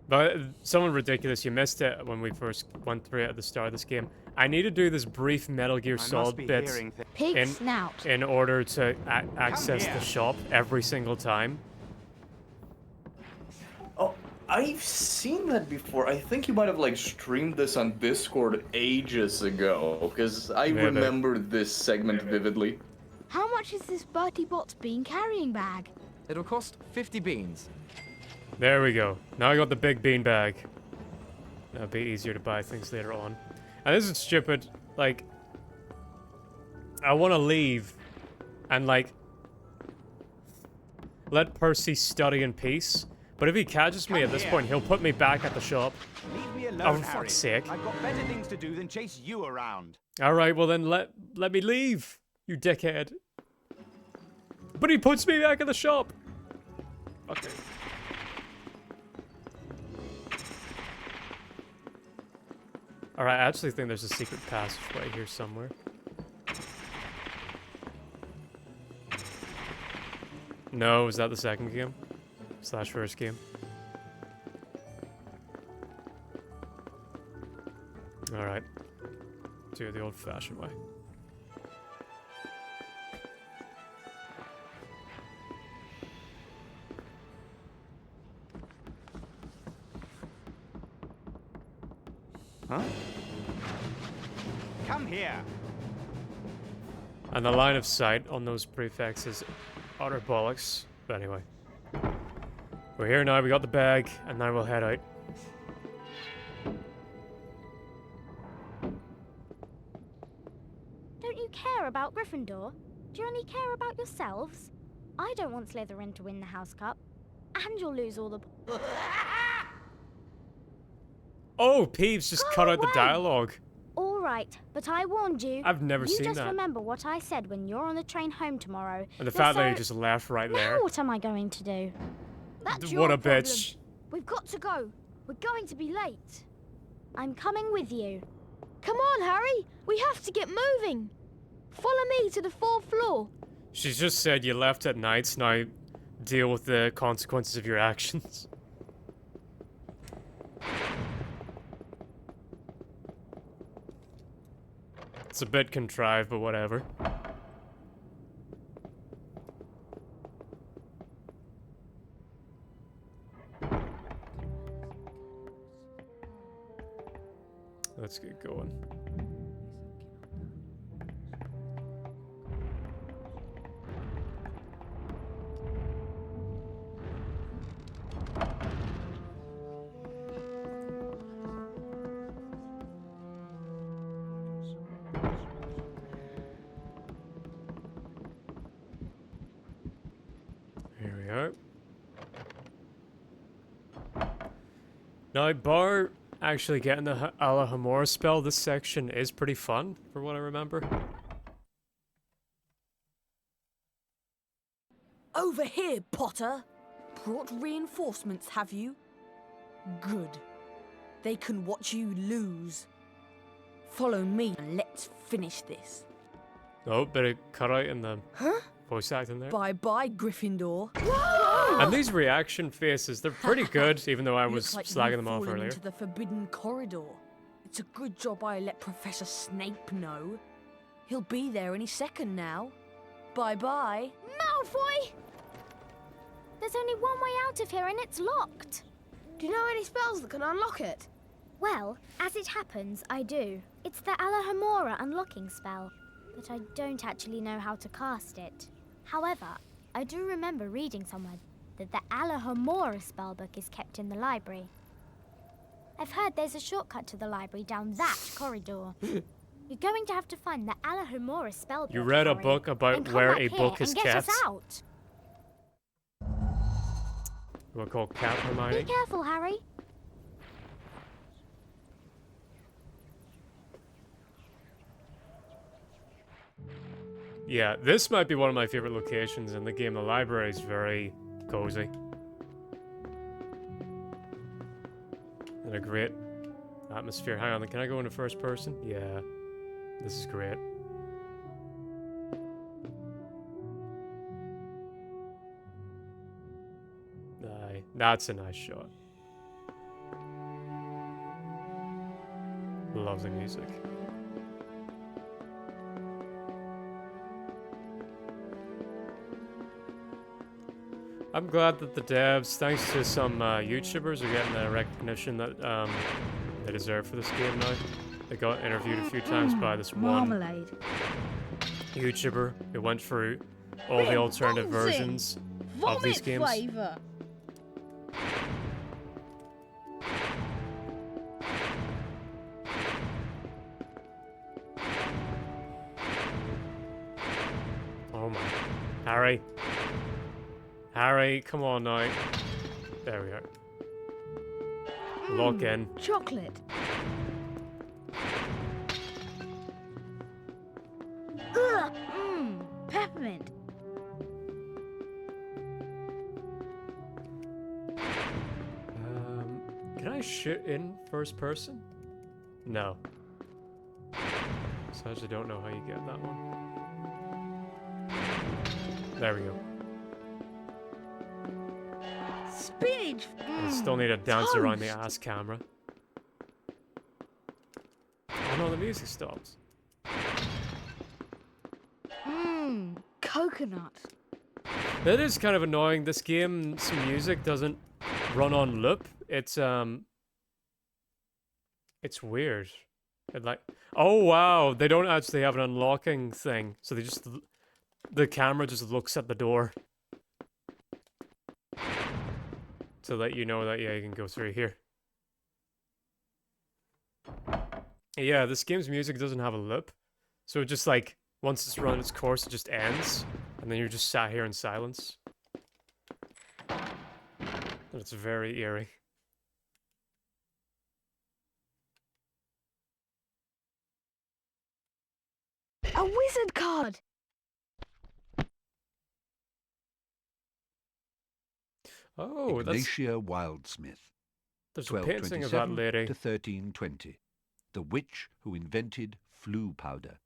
But something ridiculous, you missed it when we first went through it at the start of this game. I need to do this brief Metal Gear Solid bit Pig in- snout. in order to access the shop every single time. Oh, I've seen that before. I think you might have like streamed this on Discord ages ago, because I Maybe. remember this segment vividly. How much is this Bertie Bott's bean carrying bag? It'll cost 50 beans. There we go. Now I got the big bean bag. That'll be easier to buy things later on. And this is stupid. Like, I want to leave and, like, let Percy study in peace. But if he catches me at this point, he'll put me back at the shop. Leave me alone, Oh, for Harry. fuck's sake. I've got better things to do than chase you around. Alright, well then let me leave, you dickhead. But he puts me back at the shop. Okay. Alright, I actually think there's a secret passageway here somewhere. No, is that the second game? / first game? Alright. Do it the old-fashioned way. Huh? Come here. And the line of sight on those prefects is utter bollocks. But anyway. We're here now, we got the bag, and now we'll head out. Don't you care about Gryffindor? Do you only care about yourselves? I don't want Slytherin to win the House Cup. And you'll lose all the... Oh, Peeves just cut out the away. dialogue. All right, but I warned you. I've never you seen just that. remember what I said when you're on the train home tomorrow. And the You're fact that he so- just left right Now there. what am I going to do? That's What your a problem. bitch. We've got to go. We're going to be late. I'm coming with you. Come on, Harry. We have to get moving. Follow me to the 4th floor. She's just said you left at night, now deal with the consequences of your actions. It's a bit contrived, but whatever. Let's get going. Here we are. Now, bar actually getting the Alohomora spell, this section is pretty fun, for what I remember. Over here, Potter. Brought reinforcements, have you? Good. They can watch you lose. Follow me and let's finish this. Oh, bit of cut out in the Huh? voice acting there. Bye-bye, Gryffindor. And these reaction faces, they're pretty good, even though I was Looks like slagging you've them off fallen earlier. into the forbidden corridor. It's a good job I let Professor Snape know. He'll be there any second now. Bye-bye. Malfoy! There's only one way out of here and it's locked. Do you know any spells that can unlock it? Well, as it happens, I do. It's the Alohomora unlocking spell, but I don't actually know how to cast it. However, I do remember reading somewhere that the Alohomora spellbook is kept in the library. I've heard there's a shortcut to the library down that corridor. You're going to have to find the Alohomora spellbook. You read a Harry, book about and come where back a here book is and get kept? us out. We'll call Cat Be Hermione. careful, Harry. Yeah, this might be one of my favorite locations in the game. The library is very cozy. And a great atmosphere. Hang on, can I go into first person? Yeah, this is great. Aye, that's a nice shot. Lovely music. I'm glad that the devs, thanks to some YouTubers, are getting the recognition that they deserve for this game now. They got interviewed a few times by this one Marmalade. YouTuber who went through all the alternative versions of these games. Flavour. Oh my. Harry. Harry, come on now. There we are. Lock in. Chocolate. Ugh. Peppermint. Can I shoot in first person? No. So I actually don't know how you get that one. There we go. Spinach. I still need to dance around the ass camera. Oh no, the music stops. Coconut. That is kind of annoying. This game's music doesn't run on loop. It's weird. It like, oh wow, they don't actually have an unlocking thing, so they just, the camera just looks at the door to let you know that, yeah, you can go through here. Yeah, this game's music doesn't have a loop, so it just like, once it's run its course, it just ends, and then you're just sat here in silence. And it's very eerie. A wizard card. Oh, that's... Ignatia Wildsmith. There's a painting of that 1227 lady. to 1320. The witch who invented flu powder.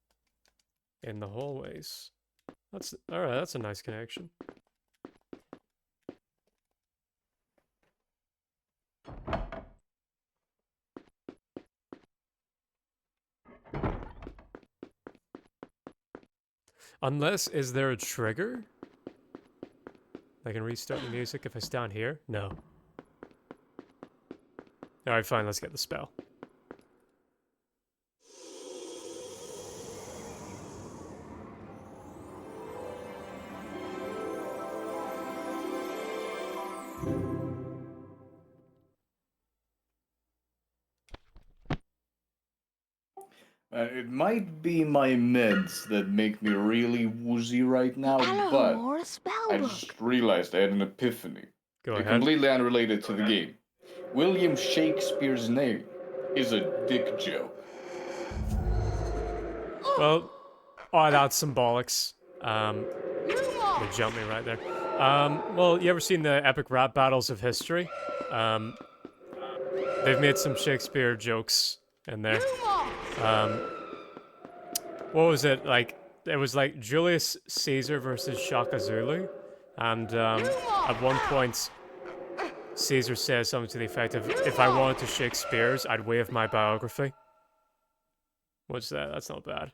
In the hallways. That's... Alright, that's a nice connection. Unless, is there a trigger? I can restart the music if I stand here? No. Alright, fine, let's get the spell. It might be my meds that make me really woozy right now, but Alohomora spellbook. I just realized I had an epiphany. Go ahead. Completely unrelated to the game. William Shakespeare's name is a dick joke. Well, oh, that's symbolics. They jumped me right there. Well, you ever seen the epic rap battles of history? They've made some Shakespeare jokes in there. What was it like? It was like Julius Caesar versus Shaka Zulu, and At one point, Caesar says something to the effect of, if I wanted to Shakespeare's, I'd waive my biography. What's that? That's not bad.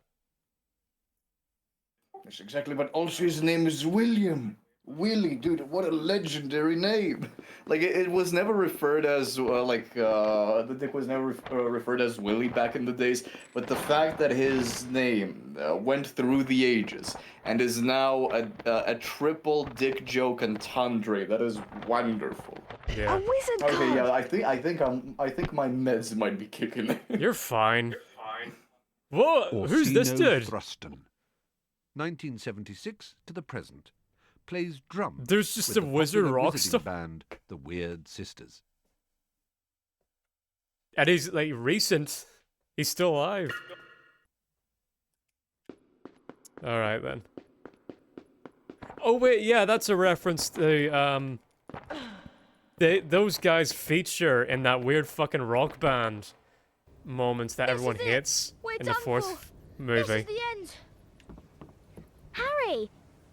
That's exactly, but also his name is William. Willie, dude, what a legendary name. Like, it was never referred as, the dick was never referred as Willie back in the days, but the fact that his name went through the ages and is now a triple dick joke entendre, that is wonderful. Yeah. A wizard Okay, card. yeah, I think my meds might be kicking in. You're fine. Whoa, who's this Orsino dude? Thruston, 1976 to the present. Plays drums. There's just with a the wizard popular rock wizarding star. band, the Weird Sisters. And he's, like, recent. He's still alive. Alright, then. Oh, wait, yeah, that's a reference to, those guys feature in that weird fucking rock band moments that everyone hates in the fourth movie. This is the end. Harry,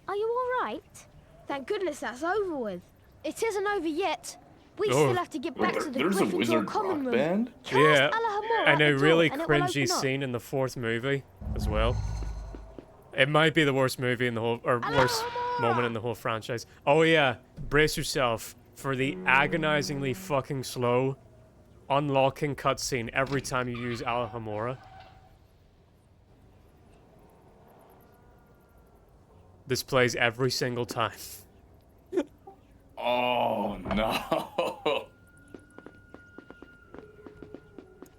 are you all right? Thank goodness that's over with. It isn't over yet. We Oh. still have to get back to the There's a Gryffindor wizard common rock room. band? Cast Yeah, Alahomora and at a the really door and it will cringy open up. scene in the fourth movie as well. It might be the worst movie in the whole, or worst moment in the whole franchise. Oh yeah, brace yourself for the agonizingly fucking slow unlocking cutscene every time you use Alahomora. This plays every single time. Oh, no.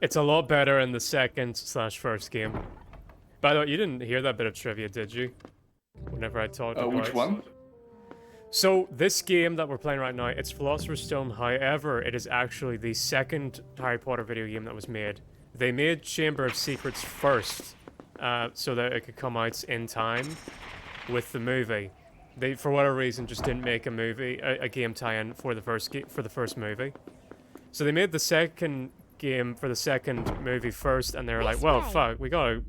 It's a lot better in the second/first game. By the way, you didn't hear that bit of trivia, did you? Whenever I talked about Which one? So, this game that we're playing right now, it's Philosopher's Stone. However, it is actually the second Harry Potter video game that was made. They made Chamber of Secrets first, so that it could come out in time with the movie. They, for whatever reason, just didn't make a movie, a game tie-in for the first movie. So they made the second game for the second movie first, and they were like, well, fuck, we gotta...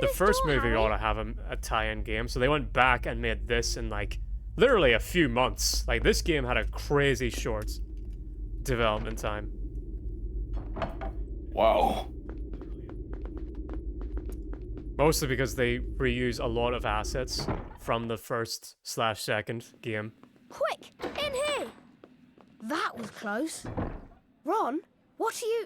The first movie ought to have a tie-in game, so they went back and made this in, like, literally a few months. Like, this game had a crazy short development time. Wow. Mostly because they reuse a lot of assets from the first/second game. Quick, in here! That was close. Ron, what are you...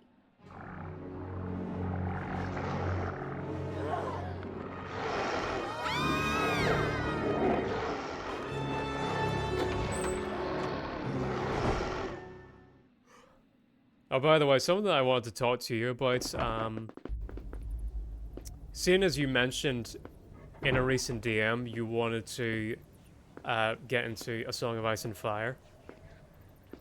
Oh, by the way, something that I wanted to talk to you about, seeing as you mentioned in a recent DM you wanted to get into A Song of Ice and Fire.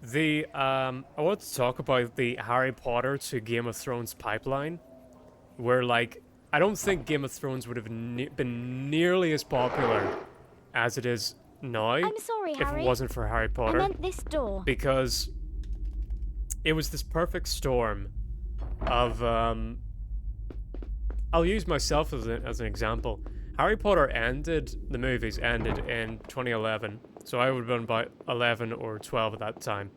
I wanted to talk about the Harry Potter to Game of Thrones pipeline, where, like, I don't think Game of Thrones would have been nearly as popular as it is now I'm sorry, if Harry. it wasn't for Harry Potter. I meant this door. Because it was this perfect storm of, I'll use myself as an example. Harry Potter the movies ended in 2011, so I would have been about 11 or 12 at that time.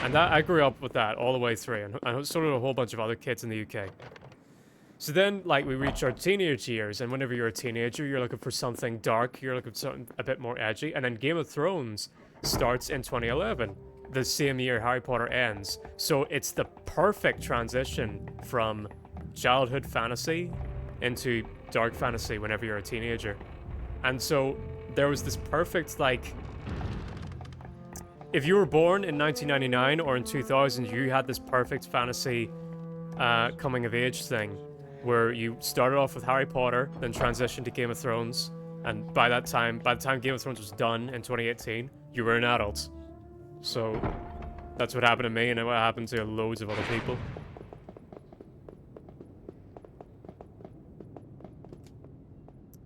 And I grew up with that all the way through, and so did a whole bunch of other kids in the UK. So then, like, we reach our teenage years, and whenever you're a teenager, you're looking for something dark, you're looking for something a bit more edgy, and then Game of Thrones starts in 2011, the same year Harry Potter ends. So it's the perfect transition from childhood fantasy into dark fantasy whenever you're a teenager. And so there was this perfect, like, if you were born in 1999 or in 2000, you had this perfect fantasy coming of age thing where you started off with Harry Potter, then transitioned to Game of Thrones, and by the time Game of Thrones was done in 2018, you were an adult. So that's what happened to me, and what happened to loads of other people.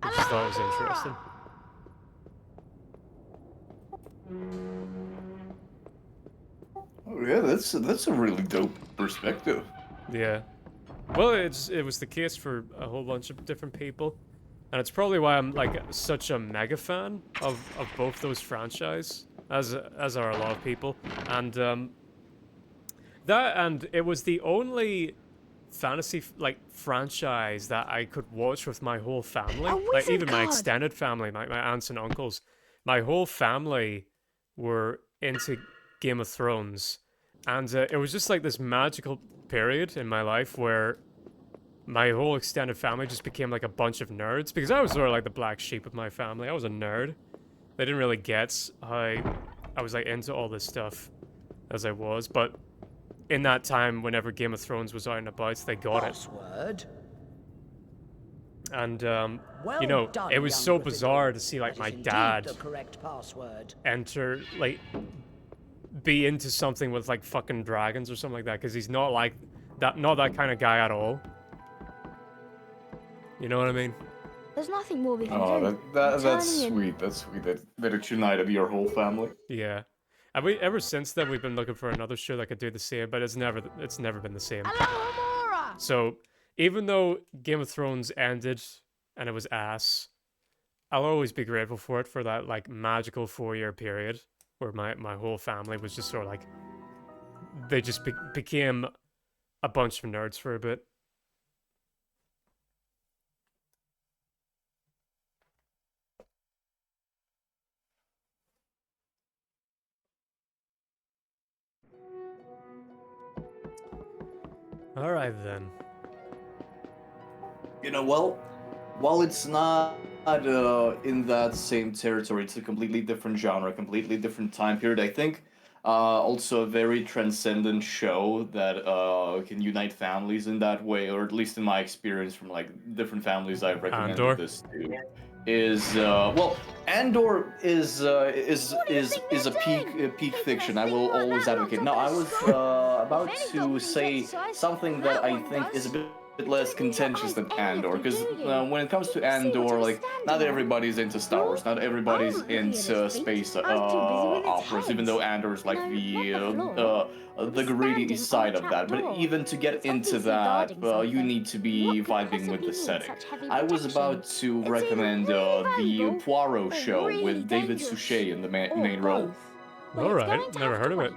I just thought it was interesting. Oh yeah, that's a really dope perspective. Yeah. Well, it was the case for a whole bunch of different people. And it's probably why I'm, like, such a mega fan of both those franchises. as are a lot of people, and it was the only fantasy franchise that I could watch with my whole family, like even my extended family, my aunts and uncles. My whole family were into Game of Thrones, and it was just like this magical period in my life where my whole extended family just became like a bunch of nerds, because I was sort of like the black sheep of my family. I was a nerd. They didn't really get how I was like into all this stuff as I was, but in that time, whenever Game of Thrones was out and about, they got Password. it. And, Well you know, done, it was young so Gryffindor. bizarre to see, like, That my is indeed dad the correct password. enter, like, be into something with, like, fucking dragons or something like that, because he's not like that, not that kind of guy at all. You know what I mean? There's nothing more we can Oh, do. that's Turning in- sweet. That's sweet that it united your whole family. Yeah. And ever since then, we've been looking for another show that could do the same, but it's never been the same. So, even though Game of Thrones ended and it was ass, I'll always be grateful for it, for that, like, magical 4-year period where my whole family was just sort of like, they just became a bunch of nerds for a bit. Alright then. You know, well, while it's not in that same territory, it's a completely different genre, completely different time period. I think also a very transcendent show that can unite families in that way, or at least in my experience from like different families I've recommended Andor? this to. Is well, Andor is a peak fiction. I will always advocate. No, I was about to say something that I think is a bit less contentious than Andor, because when it comes to Andor, like, not everybody's into Star Wars, not everybody's into space operas, even though Andor is like the greedy side of that. But even to get into that, you need to be vibing with the setting. I was about to recommend the Poirot show with David Suchet in the main role. Alright, never heard of it.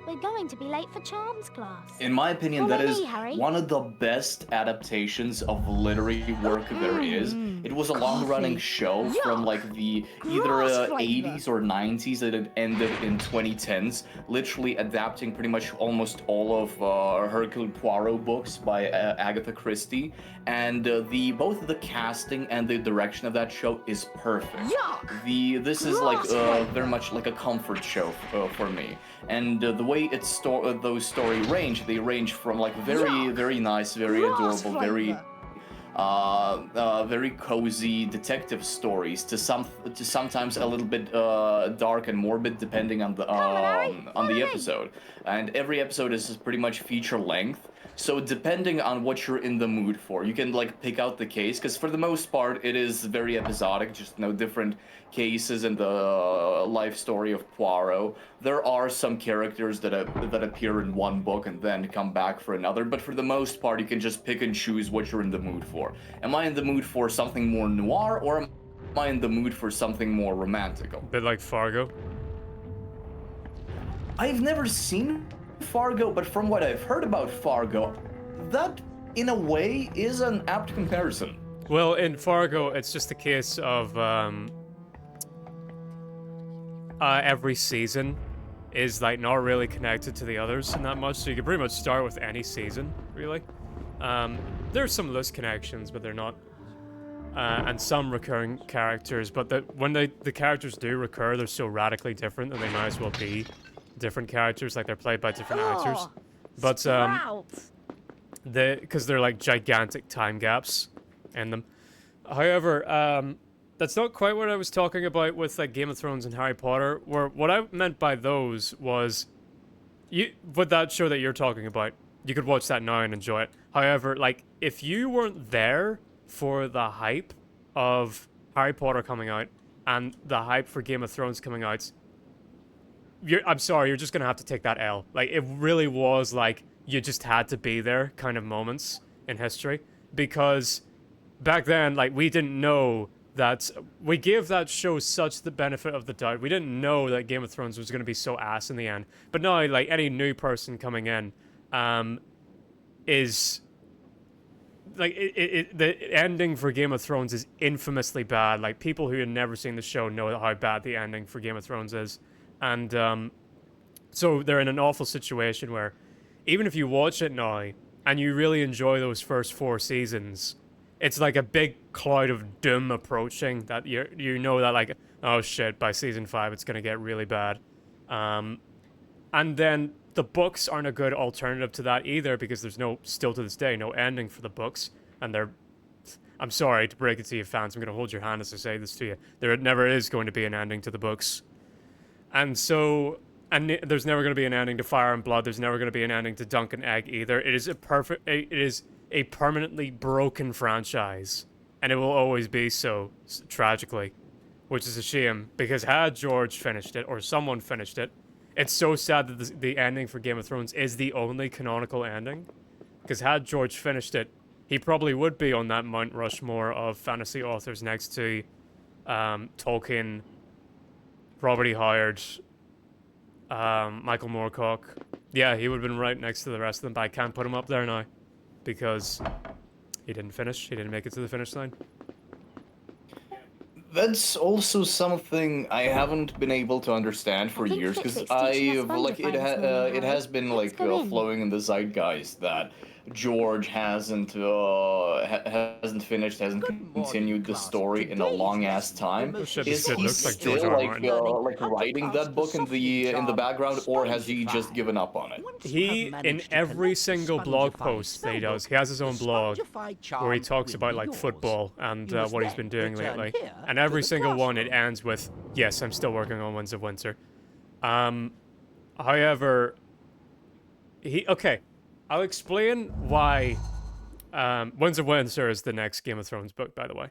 We're going to be late for Charms class. In my opinion, Follow that is me, Harry. one of the best adaptations of literary work there is. It was a long-running show from like the either 80s or 90s that it ended in 2010s, literally adapting pretty much almost all of Hercule Poirot books by Agatha Christie, and both the casting and the direction of that show is perfect. This is like very much like a comfort show for me, and the way those story range, they range from like very nice, very adorable, very cozy detective stories to sometimes a little bit dark and morbid, depending on the episode. And every episode is pretty much feature length. So depending on what you're in the mood for, you can like pick out the case, because for the most part it is very episodic, just different cases in the life story of Poirot. There are some characters that appear in one book and then come back for another, but for the most part you can just pick and choose what you're in the mood for. Am I in the mood for something more noir, or am I in the mood for something more romantical? Bit like Fargo. I've never seen Fargo, but from what I've heard about Fargo, that in a way is an apt comparison. Well, in Fargo, it's just a case of every season is like not really connected to the others in that much, so you can pretty much start with any season, really. There's some loose connections, but they're not, and some recurring characters, but when the characters do recur, they're so radically different that they might as well be different characters, like they're played by different actors. But because they're like gigantic time gaps in them. However, that's not quite what I was talking about with like Game of Thrones and Harry Potter. Where what I meant by those was, with that show that you're talking about, you could watch that now and enjoy it. However, like if you weren't there for the hype of Harry Potter coming out and the hype for Game of Thrones coming out, I'm sorry, you're just gonna have to take that L. Like, it really was like you just had to be there kind of moments in history, because back then, like, we didn't know that we gave that show such the benefit of the doubt. We didn't know that Game of Thrones was going to be so ass in the end. But now, like, any new person coming in is... Like, the ending for Game of Thrones is infamously bad. Like, people who had never seen the show know how bad the ending for Game of Thrones is. And so they're in an awful situation where even if you watch it now and you really enjoy those first 4 seasons... It's like a big cloud of doom approaching that you know that, like, oh shit, by season 5 it's gonna get really bad. And then the books aren't a good alternative to that either, because there's still to this day, no ending for the books. And I'm sorry to break it to you fans, I'm gonna hold your hand as I say this to you. There never is going to be an ending to the books. And so, there's never gonna be an ending to Fire and Blood, there's never gonna be an ending to Dunk and Egg either. It is a permanently broken franchise, and it will always be so, tragically, which is a shame, because had George finished it, or someone finished it, it's so sad that the ending for Game of Thrones is the only canonical ending, because had George finished it, he probably would be on that Mount Rushmore of fantasy authors next to Tolkien, Robert E. Howard, Michael Moorcock. Yeah, he would have been right next to the rest of them, but I can't put him up there now. Because he didn't finish. He didn't make it to the finish line. That's also something I haven't been able to understand for years, because it has been like flowing in the zeitgeist that George hasn't finished, hasn't continued the story in a long ass time. Is he still like writing that book in the background, or has he just given up on it? He, in every single blog post that he does, he has his own blog where he talks about like football and what he's been doing lately. And every single one, it ends with, yes, I'm still working on Winds of Winter. However, okay, I'll explain why Winds of Winter is the next Game of Thrones book, by the way.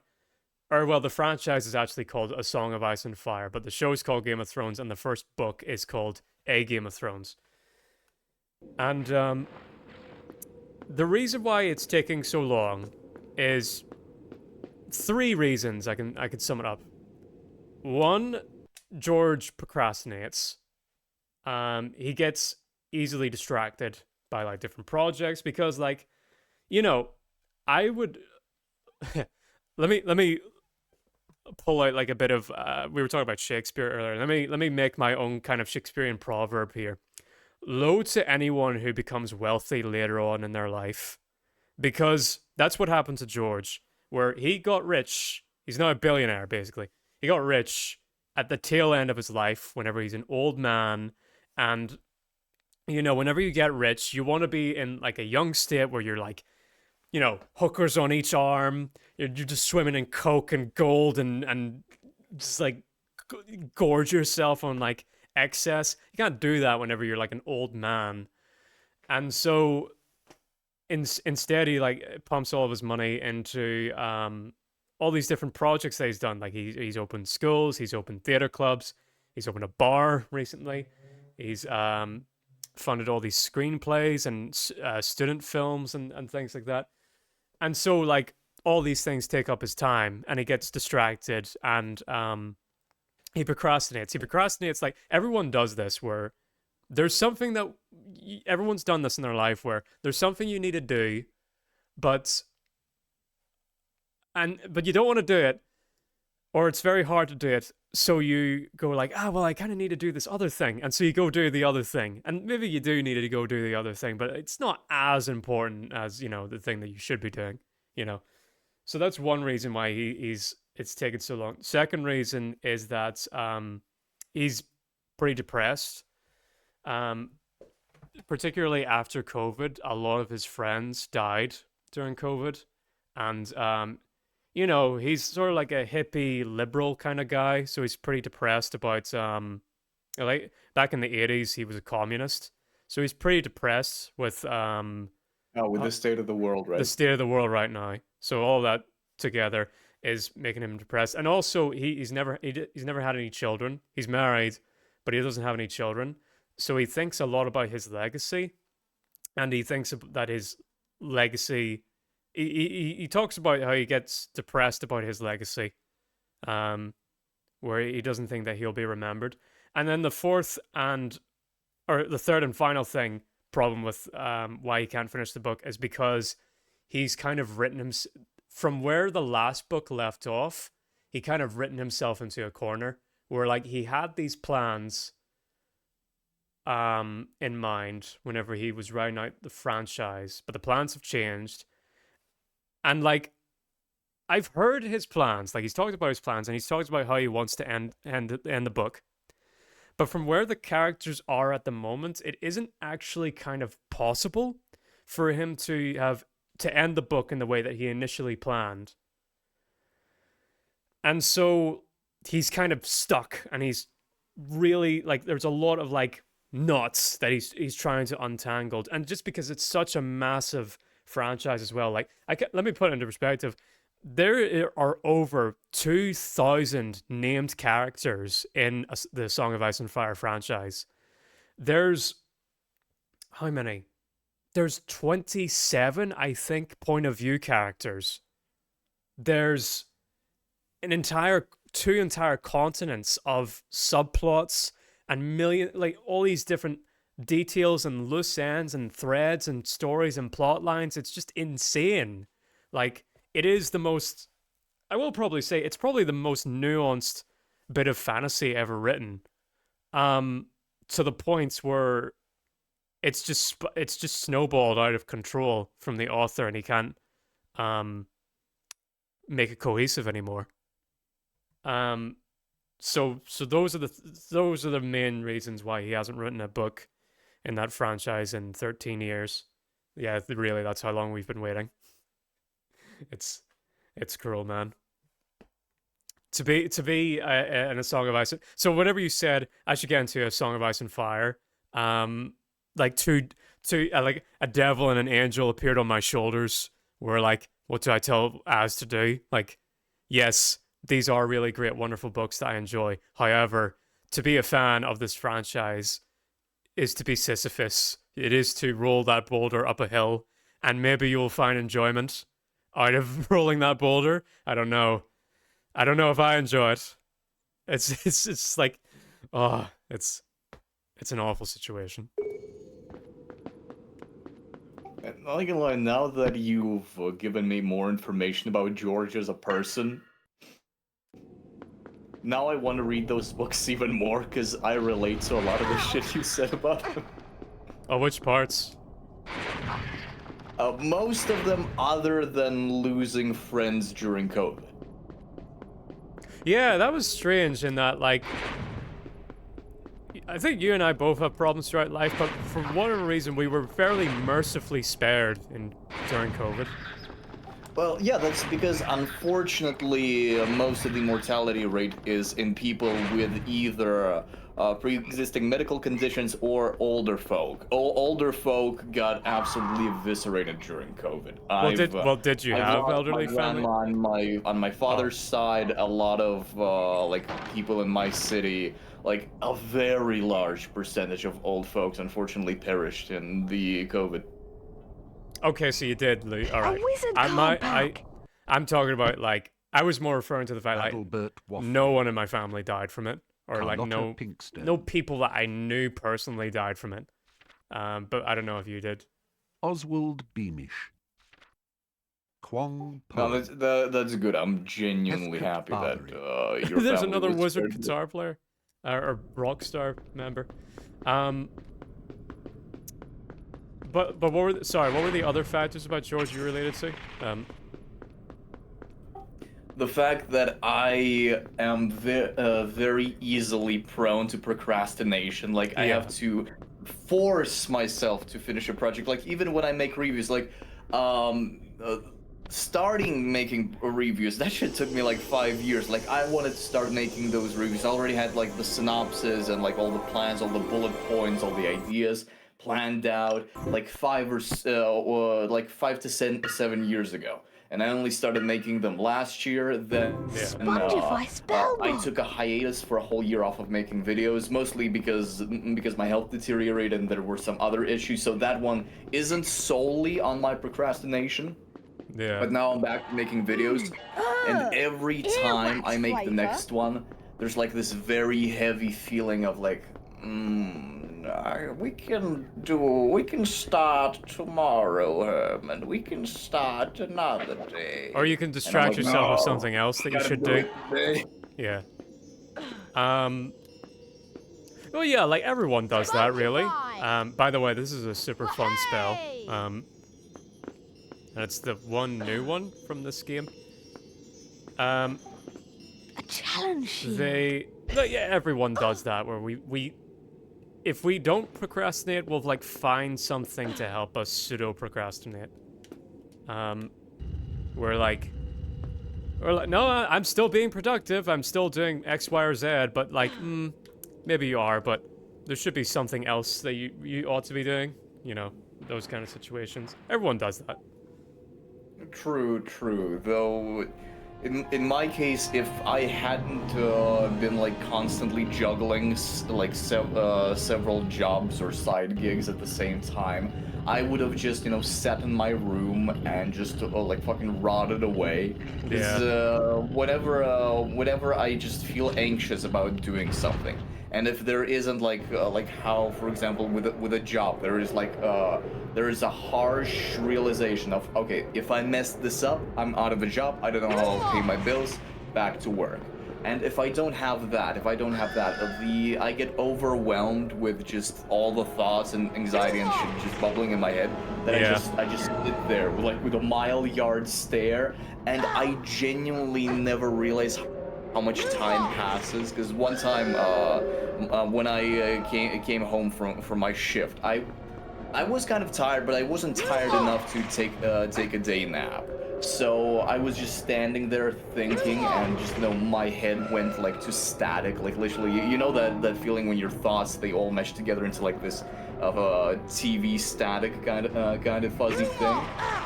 Or, well, the franchise is actually called A Song of Ice and Fire, but the show's called Game of Thrones, and the first book is called A Game of Thrones. And the reason why it's taking so long is 3 reasons. I can sum it up. 1, George procrastinates. He gets easily distracted by like different projects, because, like, you know, I would let me pull out like a bit of we were talking about Shakespeare earlier. Let me make my own kind of Shakespearean proverb here. Low to anyone who becomes wealthy later on in their life, because that's what happened to George, where he got rich. He's now a billionaire, basically. He got rich at the tail end of his life, whenever he's an old man. And, you know, whenever you get rich, you want to be in like a young state where you're like, you know, hookers on each arm. You're just swimming in coke and gold and just like gorge yourself on like excess. You can't do that whenever you're like an old man. And so instead he like pumps all of his money into all these different projects that he's done. Like he's opened schools, he's opened theater clubs, he's opened a bar recently. He's funded all these screenplays and student films and things like that. And so like all these things take up his time, and he gets distracted, and he procrastinates. He procrastinates, like everyone does this, where there's something that everyone's done this in their life, where there's something you need to do, but you don't want to do it, or it's very hard to do it. So you go like, well, I kind of need to do this other thing. And so you go do the other thing. And maybe you do need to go do the other thing, but it's not as important as, you know, the thing that you should be doing, you know. So that's one reason why it's taken so long. Second reason is that he's pretty depressed. Particularly after COVID, a lot of his friends died during COVID. And you know, he's sort of like a hippie liberal kind of guy, so he's pretty depressed about like back in the 80s he was a communist, so he's pretty depressed with with the state of the world, right? The state of the world right now. So all that together is making him depressed. And also he's never had any children. He's married, but he doesn't have any children. So he thinks a lot about his legacy, and he thinks that his legacy, he talks about how he gets depressed about his legacy, where he doesn't think that he'll be remembered. And then the third and final problem with why he can't finish the book is because he's kind of written him from where the last book left off. He kind of written himself into a corner where like he had these plans in mind whenever he was writing out the franchise, but the plans have changed. And like I've heard his plans, like he's talked about his plans and he's talked about how he wants to end the book. But from where the characters are at the moment, it isn't actually kind of possible for him to end the book in the way that he initially planned. And so he's kind of stuck, and he's really like there's a lot of like knots that he's trying to untangle. And just because it's such a massive franchise as well, like let me put it into perspective. There are over 2,000 named characters in the Song of Ice and Fire franchise. There's how many? There's 27, I think, point of view characters. There's two entire continents of subplots and like all these different details and loose ends and threads and stories and plot lines. It's just insane. Like, it is I will probably say, it's probably the most nuanced bit of fantasy ever written. To the points where it's just snowballed out of control from the author, and he can't make it cohesive anymore. So those are the main reasons why he hasn't written a book in that franchise in 13 years. Yeah, really, that's how long we've been waiting. It's cruel, man. To be in a Song of Ice. So whenever you said I should get into a Song of Ice and Fire, like like a devil and an angel appeared on my shoulders. Were like, what do I tell Az to do? Like, yes, these are really great, wonderful books that I enjoy. However, to be a fan of this franchise is to be Sisyphus. It is to roll that boulder up a hill, and maybe you'll find enjoyment out of rolling that boulder. I don't know if I enjoy it. It's like, oh, it's an awful situation. Not gonna lie, now that you've given me more information about George as a person, now I want to read those books even more, because I relate to a lot of the shit you said about him. Oh, which parts? Most of them, other than losing friends during COVID. Yeah, that was strange in that, like, I think you and I both have problems throughout life, but for whatever reason, we were fairly mercifully spared during COVID. Well, yeah, that's because, unfortunately, most of the mortality rate is in people with either pre-existing medical conditions or older folk. Older folk got absolutely eviscerated during COVID. Did you have elderly family? On my father's side, a lot of like people in my city, like a very large percentage of old folks, unfortunately, perished in the COVID. Okay, so you did, Lou. All right. I'm talking about, like, I was more referring to the fact like no one in my family died from it, or like no people that I knew personally died from it. But I don't know if you did. Oswald Beamish. Kwong Po. No, that's good. I'm genuinely happy that your There's family another was wizard spared. guitar player, or rock star member. But what were the other factors about George you related to? The fact that I am very easily prone to procrastination. Like, I have to force myself to finish a project. Like, even when I make reviews, like, starting making reviews, that shit took me like 5 years. Like, I wanted to start making those reviews. I already had like the synopsis and like all the plans, all the bullet points, all the ideas planned out like 5 to 7 years ago, and I only started making them last year. Then I took a hiatus for a whole year off of making videos, mostly because my health deteriorated and there were some other issues. So that one isn't solely on my procrastination. Yeah. But now I'm back to making videos, and every time I make the next one, there's like this very heavy feeling of like, we can start tomorrow, Herman. We can start another day. Or you can And I'm distract like, yourself with "No, something else that you gotta should do do. it today." Yeah. Well, yeah, like everyone does that, really. By the way, this is a super fun spell. And it's the one new one from this game. A challenge shield. Yeah, everyone does that, where if we don't procrastinate, we'll like find something to help us pseudo-procrastinate. We're like, no, I'm still being productive. I'm still doing X, Y, or Z, but like, maybe you are, but there should be something else that you ought to be doing. You know, those kind of situations. Everyone does that. True. Though, in my case, if I hadn't been like constantly juggling several jobs or side gigs at the same time, I would have just sat in my room and just like fucking rotted away. Because whenever I just feel anxious about doing something, and if there isn't like how, for example, with a job, there is a harsh realization of, okay, if I mess this up, I'm out of a job. I don't know how I'll pay my bills. Back to work. And if I don't have that, I get overwhelmed with just all the thoughts and anxiety and shit just bubbling in my head. That I just sit there with a mile-yard stare, and I genuinely never realize how much time passes. Because one time, when I came home from my shift, I was kind of tired, but I wasn't tired enough to take a day nap. So I was just standing there thinking, and just my head went like to static, like literally, you know that feeling when your thoughts, they all mesh together into like this TV static kind of fuzzy thing.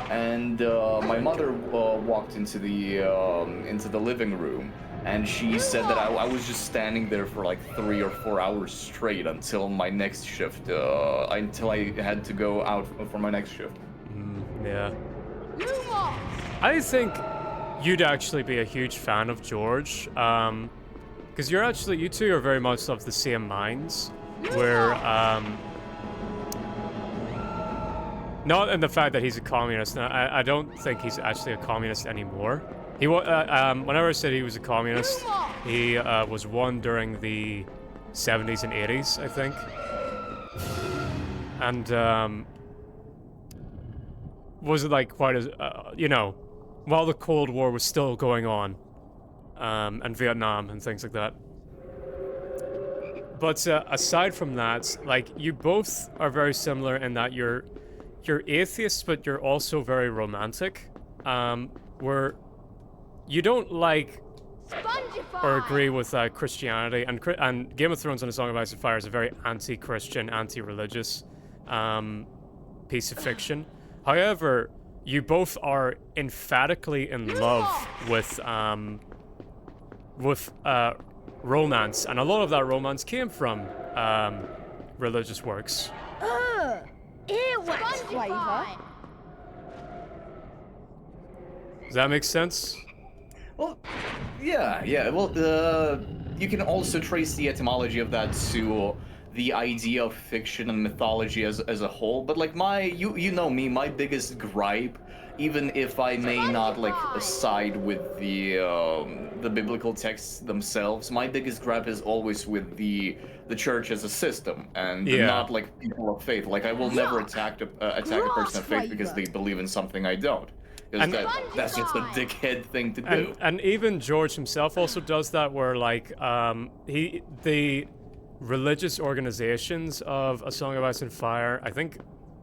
And my mother walked into the living room, and she said that I was just standing there for like 3 or 4 hours straight until my next shift, until I had to go out for my next shift. Yeah. I think you'd actually be a huge fan of George, because you two are very much of the same minds, where, not in the fact that he's a communist. I don't think he's actually a communist anymore. Whenever I said he was a communist, he was one during the 70s and 80s, I think. And wasn't like quite as, while the Cold War was still going on, and Vietnam and things like that. But aside from that, like, you both are very similar in that you're atheists, but you're also very romantic, where you don't like or agree with Christianity, and Game of Thrones and A Song of Ice and Fire is a very anti-Christian, anti-religious piece of fiction. However, you both are emphatically in love with romance, and a lot of that romance came from religious works. Earwax flavour. Does that make sense? Well, yeah. Well, you can also trace the etymology of that to the idea of fiction and mythology as a whole. But like you know me, my biggest gripe, even if I may not like side with the biblical texts themselves, my biggest gripe is always with the church as a system, and not like people of faith. Like, I will never attack a person of faith because they believe in something I don't. Because that's just a dickhead thing to do. And even George himself also does that, where like the religious organizations of A Song of Ice and Fire, I think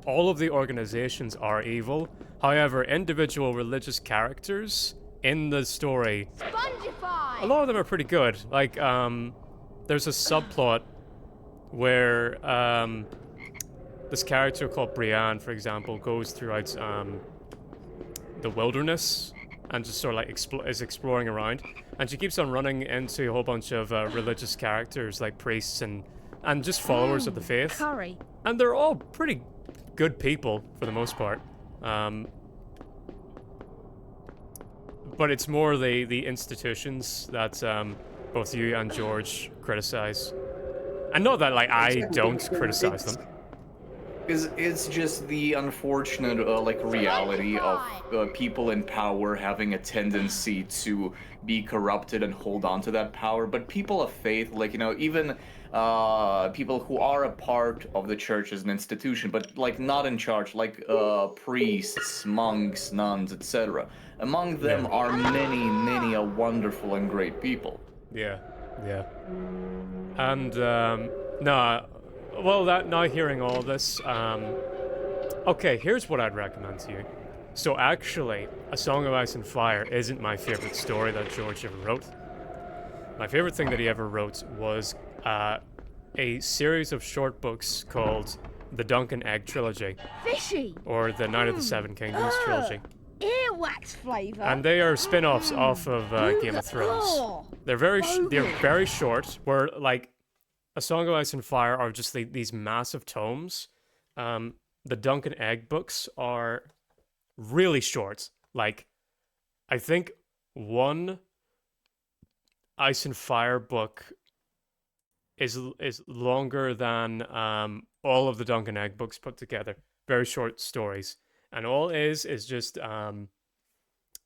all of the organizations are evil. However, individual religious characters in the story, a lot of them are pretty good. Like, there's a subplot where this character called Brienne, for example, goes throughout the wilderness and just sort of like is exploring around, and she keeps on running into a whole bunch of religious characters like priests and just followers of the faith. Curry. And they're all pretty good people for the most part. but it's more the institutions that both you and George criticize. And not that like I don't criticize them. It's just the unfortunate like reality of people in power having a tendency to be corrupted and hold on to that power. But people of faith, like, you know, even people who are a part of the church as an institution, but like not in charge, like priests, monks, nuns, etc. Among them are many wonderful and great people. Yeah, yeah. And no. Well, now hearing all this, okay, here's what I'd recommend to you. So actually, A Song of Ice and Fire isn't my favorite story that George ever wrote. My favorite thing that he ever wrote was a series of short books called the Duncan Egg Trilogy. Fishy! Or the Night of the Seven Kingdoms Trilogy. Earwax flavour. And they are spin-offs off of Game of Thrones. They're very short, where like A Song of Ice and Fire are just these massive tomes. The Duncan Egg books are really short. Like, I think one Ice and Fire book is longer than all of the Duncan Egg books put together. Very short stories. And all is just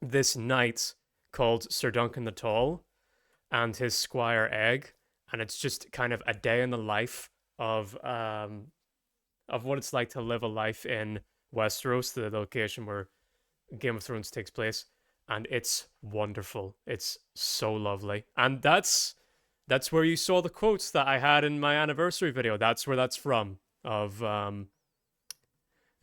this knight called Sir Duncan the Tall and his squire Egg. And it's just kind of a day in the life of what it's like to live a life in Westeros, the location where Game of Thrones takes place, and it's wonderful. It's so lovely, and that's where you saw the quotes that I had in my anniversary video. That's where that's from. Of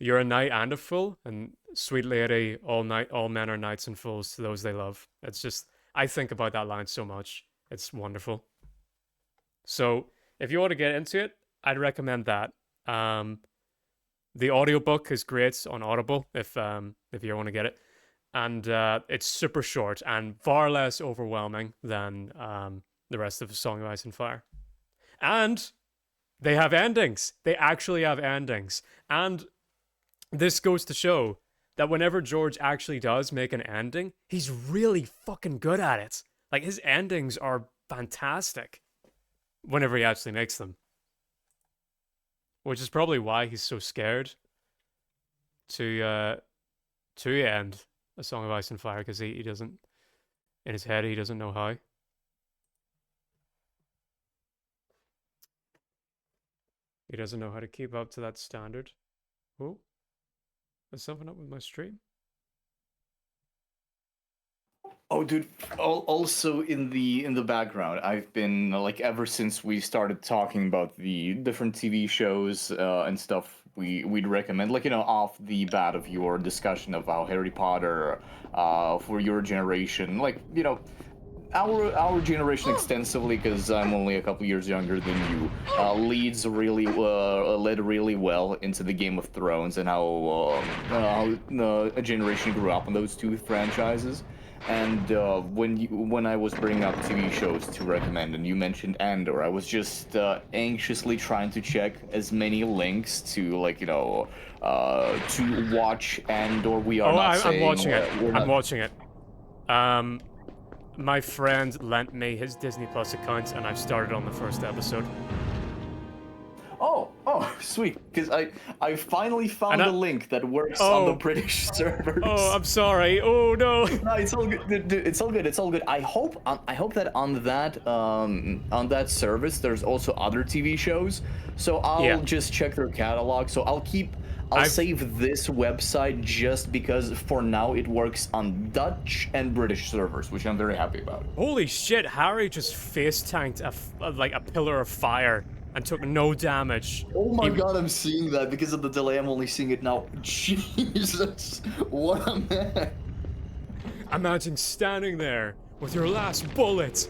you're a knight and a fool, and sweet lady, all men are knights and fools to those they love. It's just, I think about that line so much. It's wonderful. So if you want to get into it, I'd recommend that. The audiobook is great on Audible if you want to get it. And it's super short and far less overwhelming than the rest of Song of Ice and Fire. And they have endings. They actually have endings. And this goes to show that whenever George actually does make an ending, he's really fucking good at it. Like, his endings are fantastic whenever he actually makes them. Which is probably why he's so scared to end A Song of Ice and Fire, because he doesn't, in his head, he doesn't know how. He doesn't know how to keep up to that standard. Oh, there's something up with my stream. Oh, dude. Also, in the background, I've been like, ever since we started talking about the different TV shows and stuff we'd recommend, like, you know, off the bat of your discussion of how Harry Potter for your generation, like, you know, our generation extensively, because I'm only a couple years younger than you, led really well into the Game of Thrones and how a generation grew up on those two franchises. And when I was bringing up TV shows to recommend, and you mentioned Andor, I was just anxiously trying to check as many links to, like, you know, to watch Andor. We are not saying... I'm watching it. I'm watching it. My friend lent me his Disney Plus account, and I've started on the first episode. Oh, sweet. Because I finally found a link that works on the British servers. Oh, I'm sorry. Oh no. No, it's all good. Dude, it's all good. It's all good. I hope that on that service there's also other TV shows. So I'll just check their catalog. So I'll save this website just because for now it works on Dutch and British servers, which I'm very happy about. Holy shit! Harry just face tanked like a pillar of fire and took no damage. Oh my god, I'm seeing that. Because of the delay, I'm only seeing it now. Jesus, what a man. Imagine standing there with your last bullet,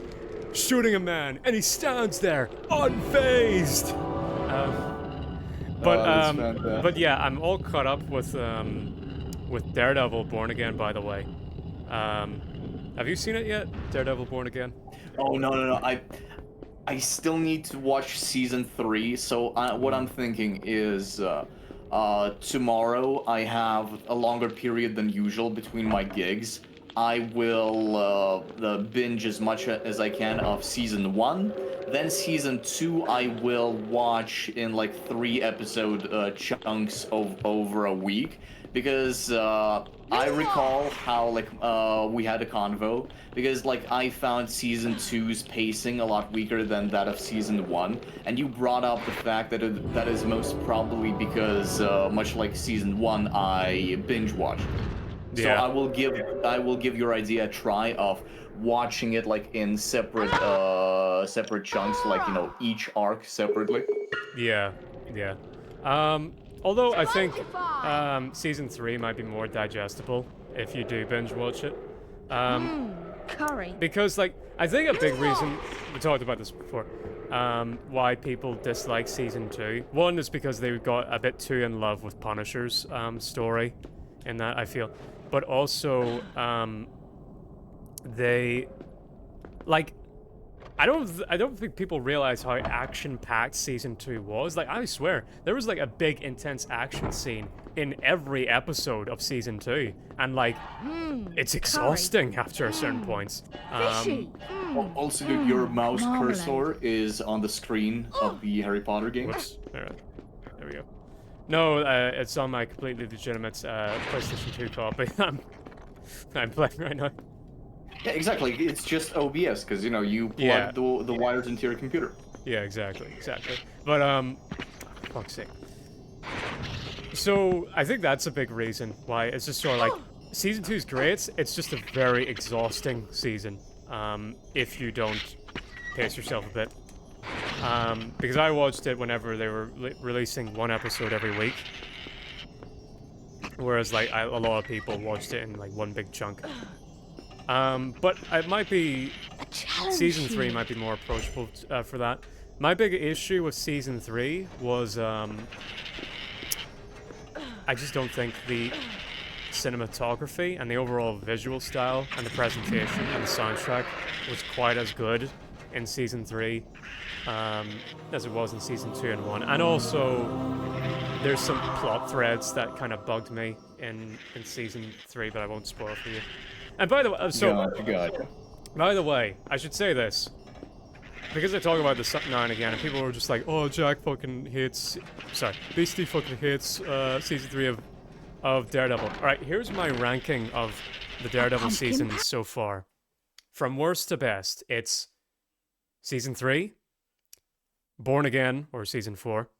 shooting a man, and he stands there, unfazed! But yeah, I'm all caught up with Daredevil Born Again, by the way. Have you seen it yet? Daredevil Born Again? Oh, no. I still need to watch season 3, so what I'm thinking is tomorrow I have a longer period than usual between my gigs. I will binge as much as I can of season 1. Then season 2 I will watch in like 3-episode chunks over a week, because I recall how like we had a convo, because like I found season 2's pacing a lot weaker than that of season 1, and you brought up the fact that that is most probably because much like season 1 I binge watched. So Yeah. I will give your idea a try of watching it like in separate chunks, like, you know, each arc separately. Yeah, yeah. Although I think season 3 might be more digestible if you do binge watch it. Curry. Because, like, I think a big reason, we talked about this before, why people dislike season 2. One is because they got a bit too in love with Punisher's story in that, I feel. But also, they, like, I don't think people realize how action-packed season 2 was. Like, I swear, there was like a big, intense action scene in every episode of season 2, and like, it's exhausting after a certain point. Also, dude, your mouse cursor is on the screen of the Harry Potter game. Whoops. There we go. No, it's on my completely legitimate PlayStation 2 copy. I'm playing right now. Yeah, exactly. It's just OBS, because, you know, you plug the wires into your computer. Yeah, exactly. But, fuck's sake. So, I think that's a big reason why it's just sort of like, season 2 is great, it's just a very exhausting season, if you don't pace yourself a bit. Because I watched it whenever they were releasing one episode every week. Whereas, like, a lot of people watched it in, like, one big chunk. But it might be... Season 3 might be more approachable for that. My big issue with Season 3 was, I just don't think the cinematography and the overall visual style and the presentation and the soundtrack was quite as good in Season 3 as it was in Season 2 and 1. And also, there's some plot threads that kind of bugged me in Season 3, but I won't spoil for you. And by the way, by the way, I should say this, because I talk about this now and again, and people were just like, "Oh, Jack fucking hates," sorry, Beastie fucking hates Season 3 of Daredevil. All right, here's my ranking of the Daredevil seasons so far, from worst to best. It's Season 3, Born Again, or Season 4,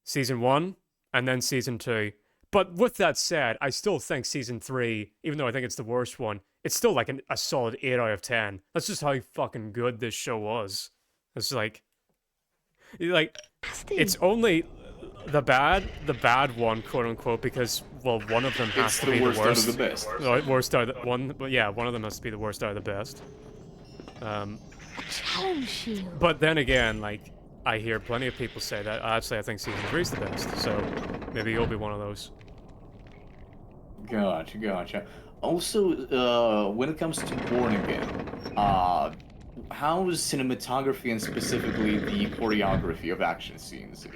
Season 1, and then Season 2. But with that said, I still think Season 3, even though I think it's the worst one, it's still like a solid 8 out of 10. That's just how fucking good this show was. It's like it's only the bad one, quote unquote, because, well, one of them has to be the worst. Out of the best. No, worst out of the one, but yeah, one of them has to be the worst out of the best. But then again, like, I hear plenty of people say that. Actually, I think Season 3 is the best, so maybe you'll be one of those. Gotcha. Also, when it comes to Born Again, how's cinematography and specifically the choreography of action scenes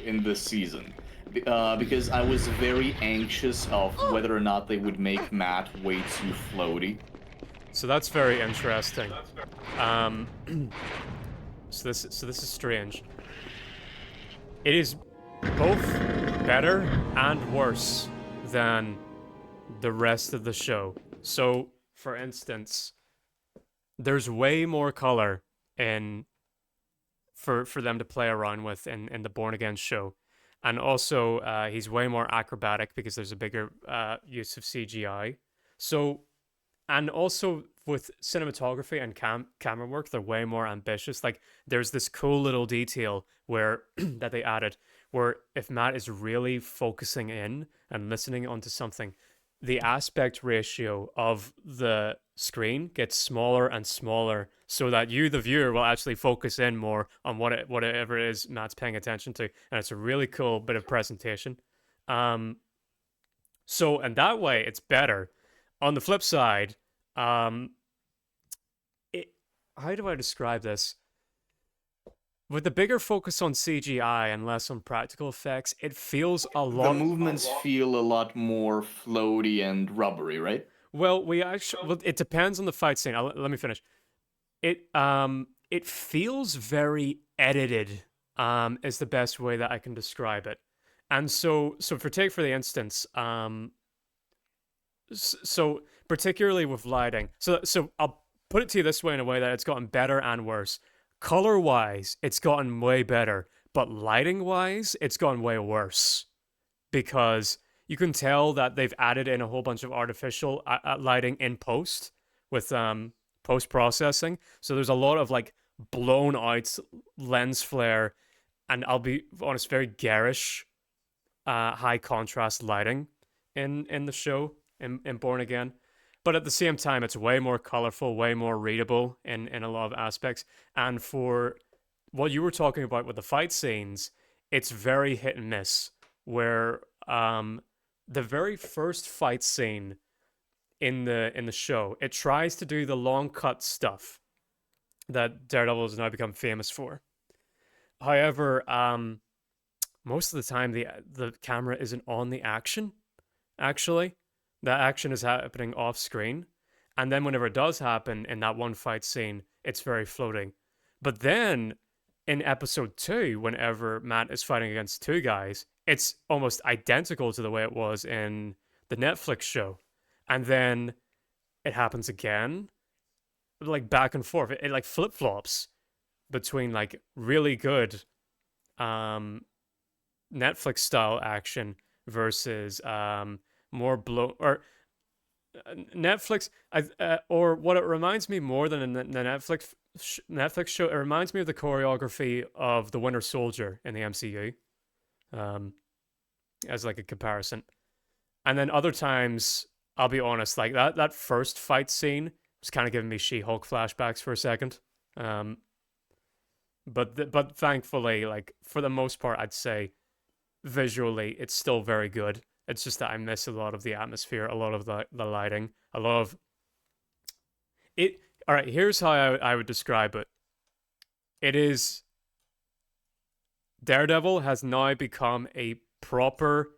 in this season? Because I was very anxious of whether or not they would make Matt way too floaty. So that's very interesting. So this is strange. It is both better and worse than the rest of the show. So, for instance, there's way more color for them to play around with in the Born Again show. And also, he's way more acrobatic because there's a bigger use of CGI. So, and also with cinematography and camera work, they're way more ambitious. Like, there's this cool little detail where that they added, where if Matt is really focusing in and listening onto something, the aspect ratio of the screen gets smaller and smaller, so that you, the viewer, will actually focus in more on whatever it is Matt's paying attention to, and it's a really cool bit of presentation. So, and that way, it's better. On the flip side, how do I describe this? With the bigger focus on CGI and less on practical effects, it feels a lot... The movements feel a lot more floaty and rubbery, right? Well, we actually. Well, it depends on the fight scene. Let me finish. It feels very edited. Is the best way that I can describe it. And so for the instance, so particularly with lighting. So I'll put it to you this way, in a way that it's gotten better and worse. Color wise, it's gotten way better, but lighting wise, it's gotten way worse because you can tell that they've added in a whole bunch of artificial lighting in post with post processing. So there's a lot of like blown out lens flare, and I'll be honest, very garish, high contrast lighting in the show in Born Again. But at the same time, it's way more colorful, way more readable in a lot of aspects. And for what you were talking about with the fight scenes, it's very hit and miss. Where the very first fight scene in the show, it tries to do the long cut stuff that Daredevil has now become famous for. However, most of the time the camera isn't on the action. Actually, the action is happening off screen, and then whenever it does happen in that one fight scene, it's very floating. But then in episode 2, whenever Matt is fighting against two guys, it's almost identical to the way it was in the Netflix show. And then it happens again, like back and forth. It like flip-flops between like really good Netflix style action versus more blow or Netflix. Or what it reminds me more than the Netflix show. It reminds me of the choreography of the Winter Soldier in the MCU, as like a comparison. And then other times, I'll be honest, like that first fight scene was kind of giving me She-Hulk flashbacks for a second. But thankfully, like for the most part, I'd say visually it's still very good. It's just that I miss a lot of the atmosphere, a lot of the lighting, a lot of it. All right, here's how I would describe it. It is Daredevil has now become a proper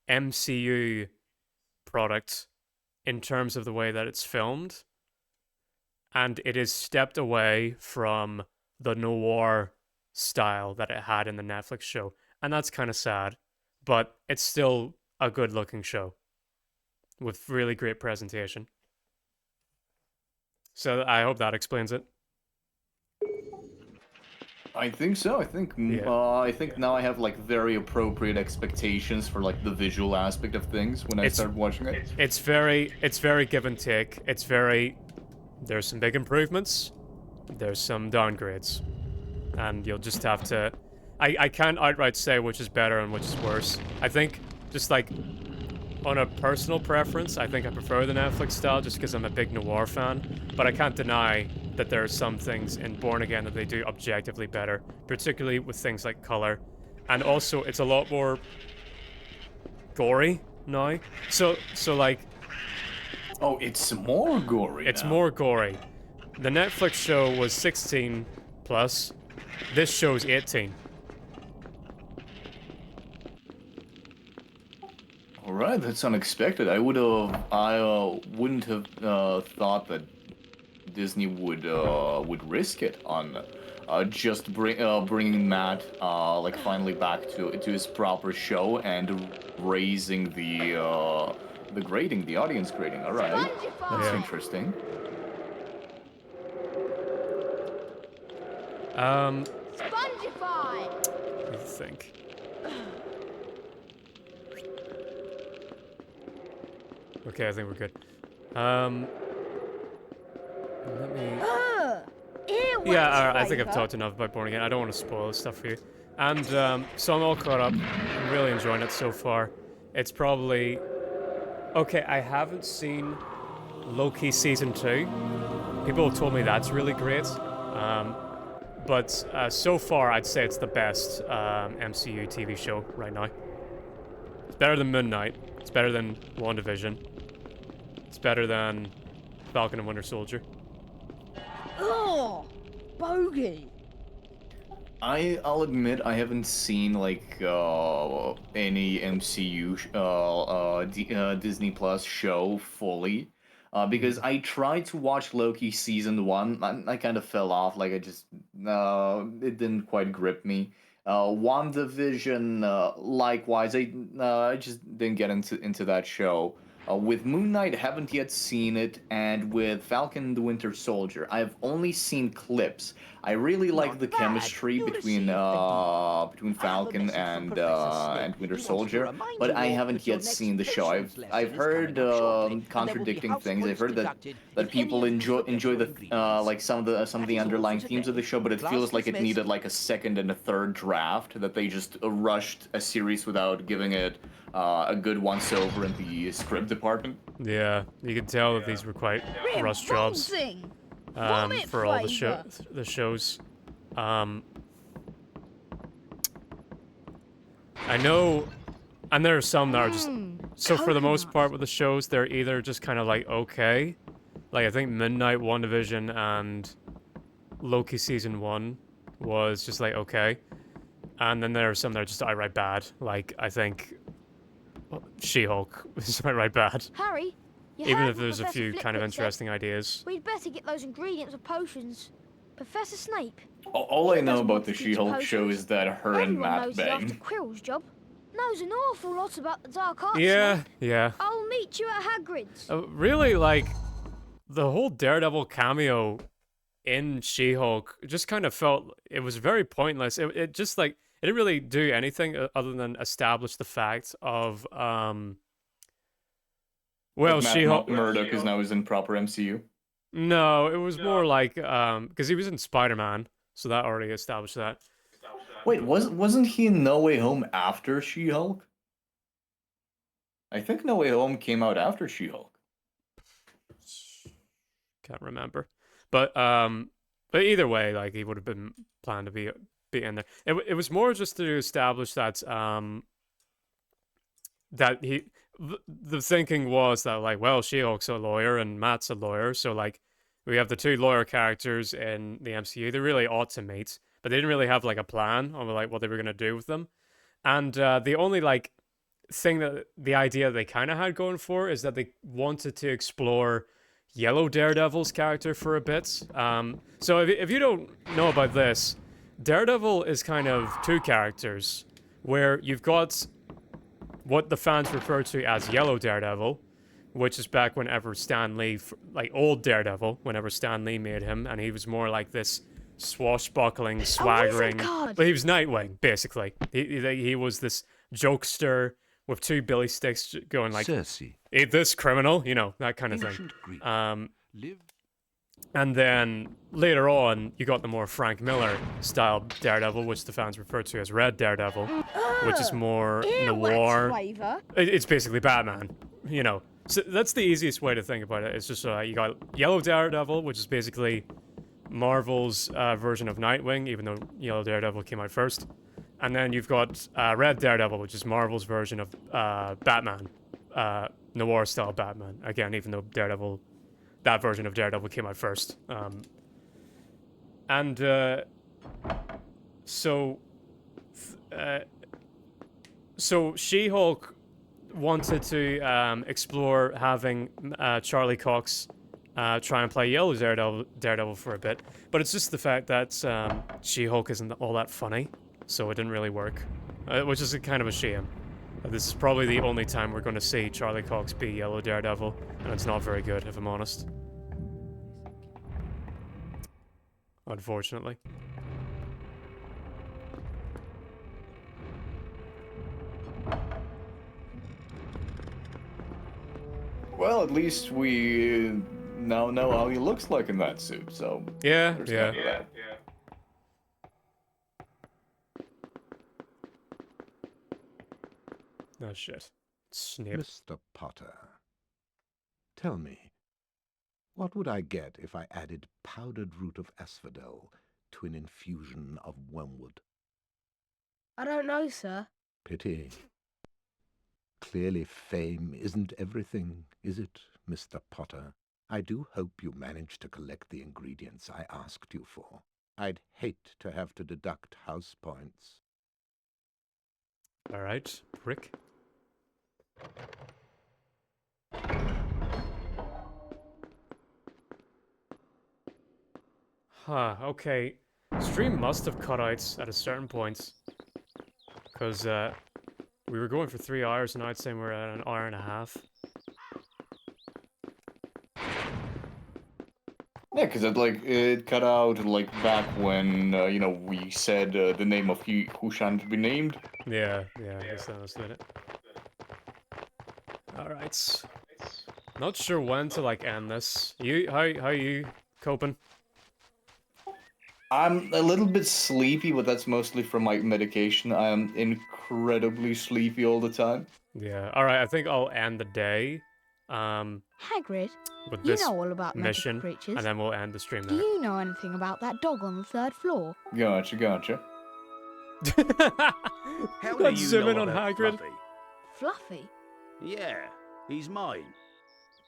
MCU product in terms of the way that it's filmed, and it is stepped away from the noir style that it had in the Netflix show, and that's kind of sad, but it's still a good looking show with really great presentation. So I hope that explains it. I think so. I think now I have like very appropriate expectations for like the visual aspect of things when I start watching it. It's very give and take. There's some big improvements, there's some downgrades, and you'll just have to. I can't outright say which is better and which is worse. I think just like on a personal preference, I think I prefer the Netflix style just because I'm a big noir fan. But I can't deny that there are some things in Born Again that they do objectively better, particularly with things like color. And also, it's a lot more gory now. So like... Oh, it's more gory It's now. more gory. The Netflix show was 16 plus. This show's 18. All right, that's unexpected. I wouldn't have thought that Disney would risk it on just bringing Matt like finally back to his proper show and raising the grading, the audience grading. All right, that's interesting. Spongify. Let me think. Okay, I think we're good. Let me... Yeah, alright, I think I've talked enough about Born Again. I don't want to spoil stuff for you. And so I'm all caught up. I'm really enjoying it so far. It's probably... Okay, I haven't seen Loki Season 2. People have told me that's really great. But so far, I'd say it's the best MCU TV show right now. It's better than Moon Knight. It's better than WandaVision. It's better than Falcon and Winter Soldier. Oh, bogey. I'll admit I haven't seen like any MCU Disney Plus show fully. because I tried to watch Loki season 1. I kind of fell off. Like, it didn't quite grip me. WandaVision, likewise, I just didn't get into that show. With Moon Knight, I haven't yet seen it, and with Falcon and the Winter Soldier, I've only seen clips. I really like the chemistry between Falcon and Winter Soldier, but I haven't yet seen the show. I've heard contradicting things. I've heard that people enjoy the like some of the underlying themes of the show, but it feels like it needed like a second and a third draft, that they just rushed a series without giving it a good once over in the script department. Yeah, you can tell that these were quite rush jobs for all the shows. I know, and there are some that are just so for the most part with the shows, they're either just kind of like okay, like I think Midnight, WandaVision, and Loki season 1 was just like okay, and then there are some that are just outright bad. Like I think She-Hulk is outright bad. Harry, even if there's a few kind of interesting ideas. We'd better get those ingredients of potions. Professor Snape. All I know about the She-Hulk show is that her and Matt knows after bang. Quirrell's job. Knows an awful lot about the dark arts. Yeah, Snape. yeah. I'll meet you at Hagrid's. Really, like, the whole Daredevil cameo in She-Hulk just kind of felt, it was very pointless. It just, like, it didn't really do anything other than establish the fact of, well, She-Hulk... Murdoch is now in proper MCU. No, it was more like, because he was in Spider-Man, so that already established that. Wait, wasn't he in No Way Home after She-Hulk? I think No Way Home came out after She-Hulk. Can't remember, but either way, like he would have been planned to be in there. It was more just to establish that that the thinking was that like, well, She-Hulk's a lawyer and Matt's a lawyer, so like we have the two lawyer characters in the MCU. They really ought to meet, but they didn't really have like a plan on like what they were gonna do with them. And the only like thing that the idea they kind of had going for is that they wanted to explore Yellow Daredevil's character for a bit. So if you don't know about this, Daredevil is kind of two characters, where you've got what the fans refer to as Yellow Daredevil, which is back whenever Stan Lee, like old Daredevil, whenever Stan Lee made him, and he was more like this swashbuckling, swaggering. But he was Nightwing, basically. He was this jokester with two billy sticks going like, eat this, criminal, you know, that kind of thing. And then later on, you got the more Frank Miller style Daredevil, which the fans refer to as Red Daredevil, which is more noir. It's basically Batman, you know. So that's the easiest way to think about it. It's just you got Yellow Daredevil, which is basically Marvel's version of Nightwing, even though Yellow Daredevil came out first. And then you've got Red Daredevil, which is Marvel's version of Batman, noir-style Batman. Again, even though that version of Daredevil came out first. So She-Hulk wanted to explore having Charlie Cox try and play Yellow Daredevil for a bit, but it's just the fact that She-Hulk isn't all that funny, so it didn't really work, which is kind of a shame. This is probably the only time we're going to see Charlie Cox be Yellow Daredevil, and it's not very good, if I'm honest. Unfortunately. Well, at least we now know how he looks like in that suit, so... Yeah. Oh, shit. Snape. Mr. Potter, tell me, what would I get if I added powdered root of asphodel to an infusion of wormwood? I don't know, sir. Pity. Clearly fame isn't everything, is it, Mr. Potter? I do hope you managed to collect the ingredients I asked you for. I'd hate to have to deduct house points. All right, prick. Huh, okay. Stream must have cutouts at a certain point. Because, we were going for 3 hours, and I'd say we're at an hour and a half. Yeah, because it cut out like back when you know, we said the name of he who shan't be named. Yeah, I guess that was it. Alright. Not sure when to like end this. How you coping? I'm a little bit sleepy, but that's mostly from my medication. I am incredibly sleepy all the time. Yeah. Alright, I think I'll end the day. Hagrid, With you this know all about magical mission, creatures. and then we'll end the stream Do there. you know anything about that dog on the 3rd floor? Gotcha. How do Let's you zoom know in on about Hagrid. Fluffy? Fluffy? Yeah, he's mine.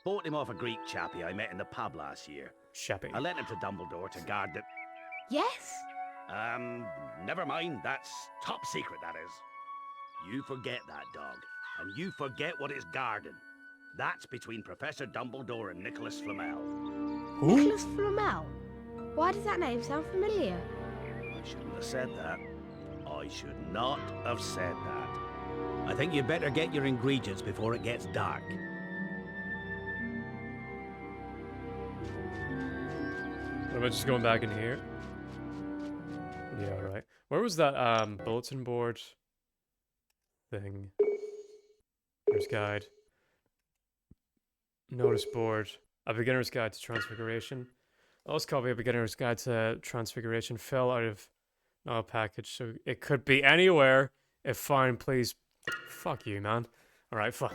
Bought him off a Greek chappie I met in the pub last year. Chappie. I lent him to Dumbledore to guard the... Yes? Never mind. That's top secret, that is. You forget that dog, and you forget what it's guarding. That's between Professor Dumbledore and Nicholas Flamel. Who? Nicholas Flamel? Why does that name sound familiar? I shouldn't have said that. I should not have said that. I think you better get your ingredients before it gets dark. What am I just going back in here? Yeah, alright. Where was that, bulletin board thing? There's guide. Notice board. A beginner's guide to transfiguration. Lost copy of Beginner's Guide to Transfiguration fell out of no package, so it could be anywhere. If found, please. Fuck you, man. Alright, fine.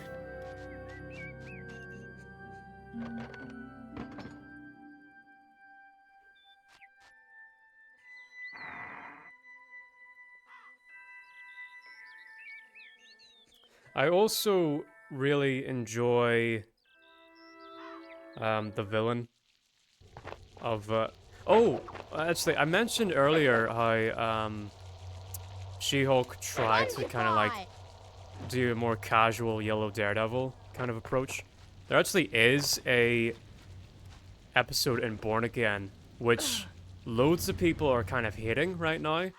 I also really enjoy the villain of oh, actually I mentioned earlier how She-Hulk tried to kind of like do a more casual Yellow Daredevil kind of approach. There actually is a episode in Born Again which loads of people are kind of hating right now,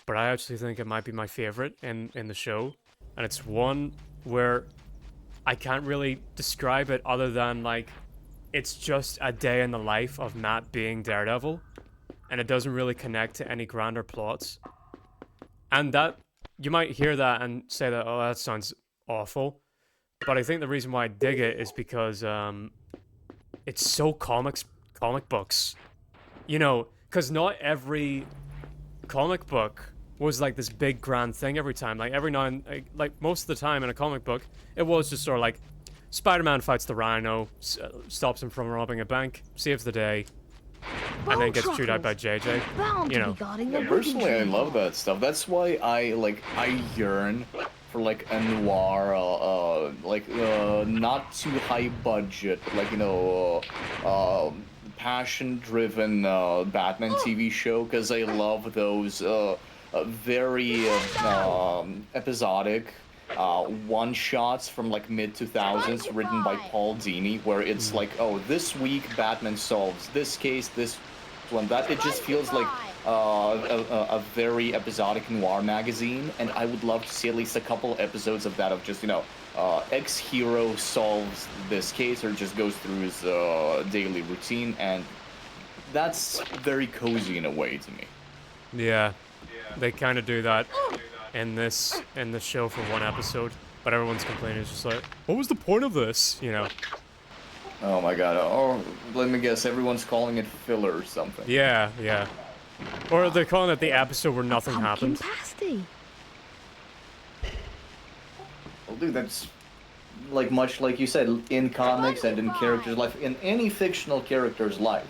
but I actually think it might be my favorite in the show. And it's one where I can't really describe it other than, like, it's just a day in the life of Matt being Daredevil. And it doesn't really connect to any grander plots. And that, you might hear that and say that, oh, that sounds awful. But I think the reason why I dig it is because, it's so comic books. You know, because not every comic book was like this big grand thing every time. Like every now and like most of the time in a comic book, it was just sort of like Spider-Man fights the Rhino, stops him from robbing a bank, saves the day, and then gets chewed out by JJ. You know. Yeah, personally, I love that stuff. That's why I yearn for like a noir, not too high budget, but like, you know, passion-driven Batman TV show, because I love those very episodic one-shots from like mid-2000s written by Paul Dini, where it's like, oh, this week Batman solves this case, this one, that. It just feels like a very episodic noir magazine, and I would love to see at least a couple episodes of that, of just, you know, X-hero solves this case or just goes through his daily routine, and that's very cozy in a way to me. Yeah, they kind of do that in this show for one episode, but everyone's complaining. It's just like, what was the point of this? You know? Oh my god! Oh, let me guess. Everyone's calling it filler or something. Yeah. Or they're calling it the episode where nothing happened. Pasty. Well, dude, that's like much like you said in comics and in characters' life, in any fictional character's life.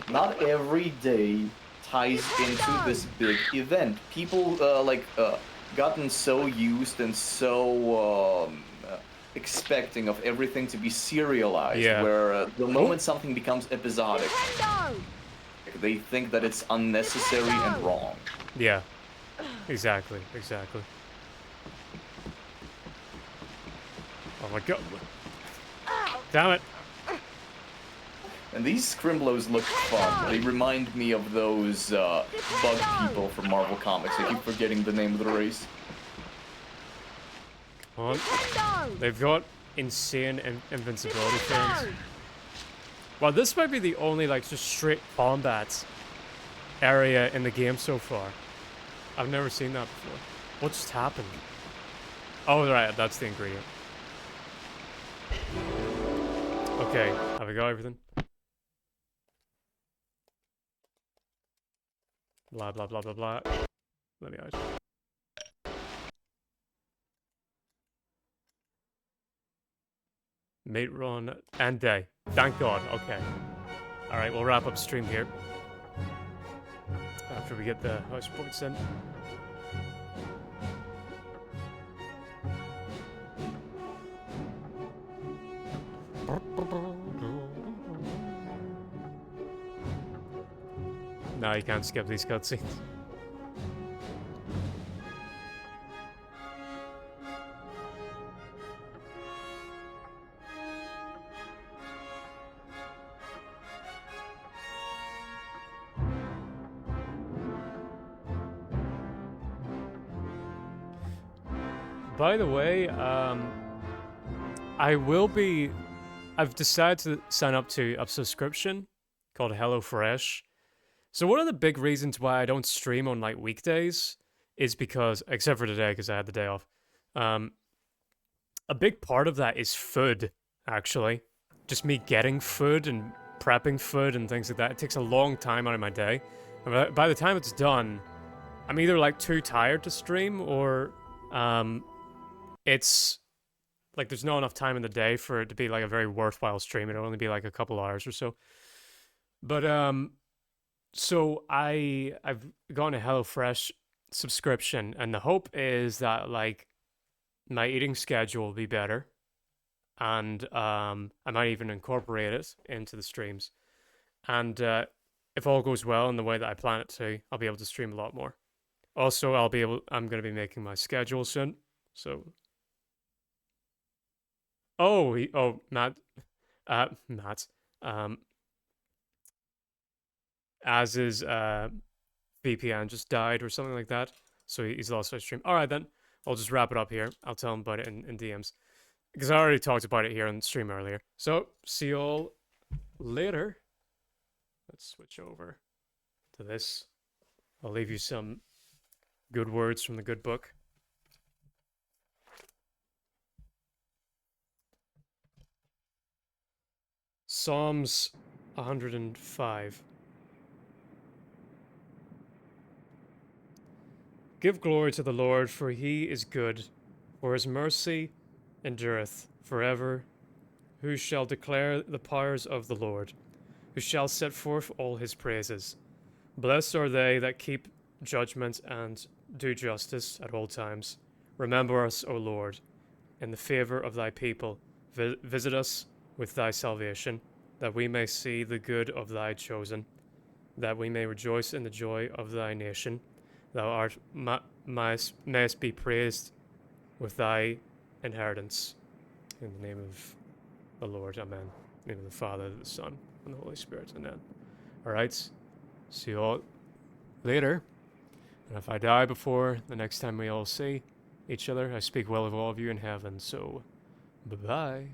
Not every day ties into this big event. People gotten so used and so expecting of everything to be serialized, where the moment something becomes episodic, they think that it's unnecessary and wrong. Yeah, exactly. Oh my god. Damn it. And these Scrimblows look fun. They remind me of those bug people from Marvel Comics. I keep forgetting the name of the race. Come on. They've got insane invincibility things. Well, this might be the only, like, just straight combat area in the game so far. I've never seen that before. What just happened? Oh, right, that's the ingredient. Okay, have we got everything? Blah, blah, blah, blah, blah. Let me out. Mate run and day. Thank God. Okay. Alright, we'll wrap up stream here. After we get the house points in. No, you can't skip these cutscenes. By the way, I've decided to sign up to a subscription called HelloFresh. So one of the big reasons why I don't stream on like weekdays is because, except for today because I had the day off, a big part of that is food, actually. Just me getting food and prepping food and things like that. It takes a long time out of my day. And by the time it's done, I'm either like too tired to stream or it's like there's not enough time in the day for it to be like a very worthwhile stream. It'll only be like a couple hours or so. But so I've gone a HelloFresh subscription, and the hope is that like my eating schedule will be better, and I might even incorporate it into the streams. And if all goes well in the way that I plan it to, I'll be able to stream a lot more. Also, I'm going to be making my schedule soon, so. Matt, as his VPN just died or something like that, so he's lost his stream. All right, then I'll just wrap it up here. I'll tell him about it in DMs because I already talked about it here on the stream earlier. So see you all later. Let's switch over to this. I'll leave you some good words from the good book. Psalms 105. Give glory to the Lord, for he is good, for his mercy endureth forever. Who shall declare the powers of the Lord? Who shall set forth all his praises? Blessed are they that keep judgment and do justice at all times. Remember us, O Lord, in the favor of thy people. Visit us with thy salvation, that we may see the good of thy chosen, that we may rejoice in the joy of thy nation. Thou art mayest be praised with thy inheritance. In the name of the Lord, amen. In the name of the Father, the Son, and the Holy Spirit, amen. Alright, see you all later. And if I die before the next time we all see each other, I speak well of all of you in heaven, so bye-bye.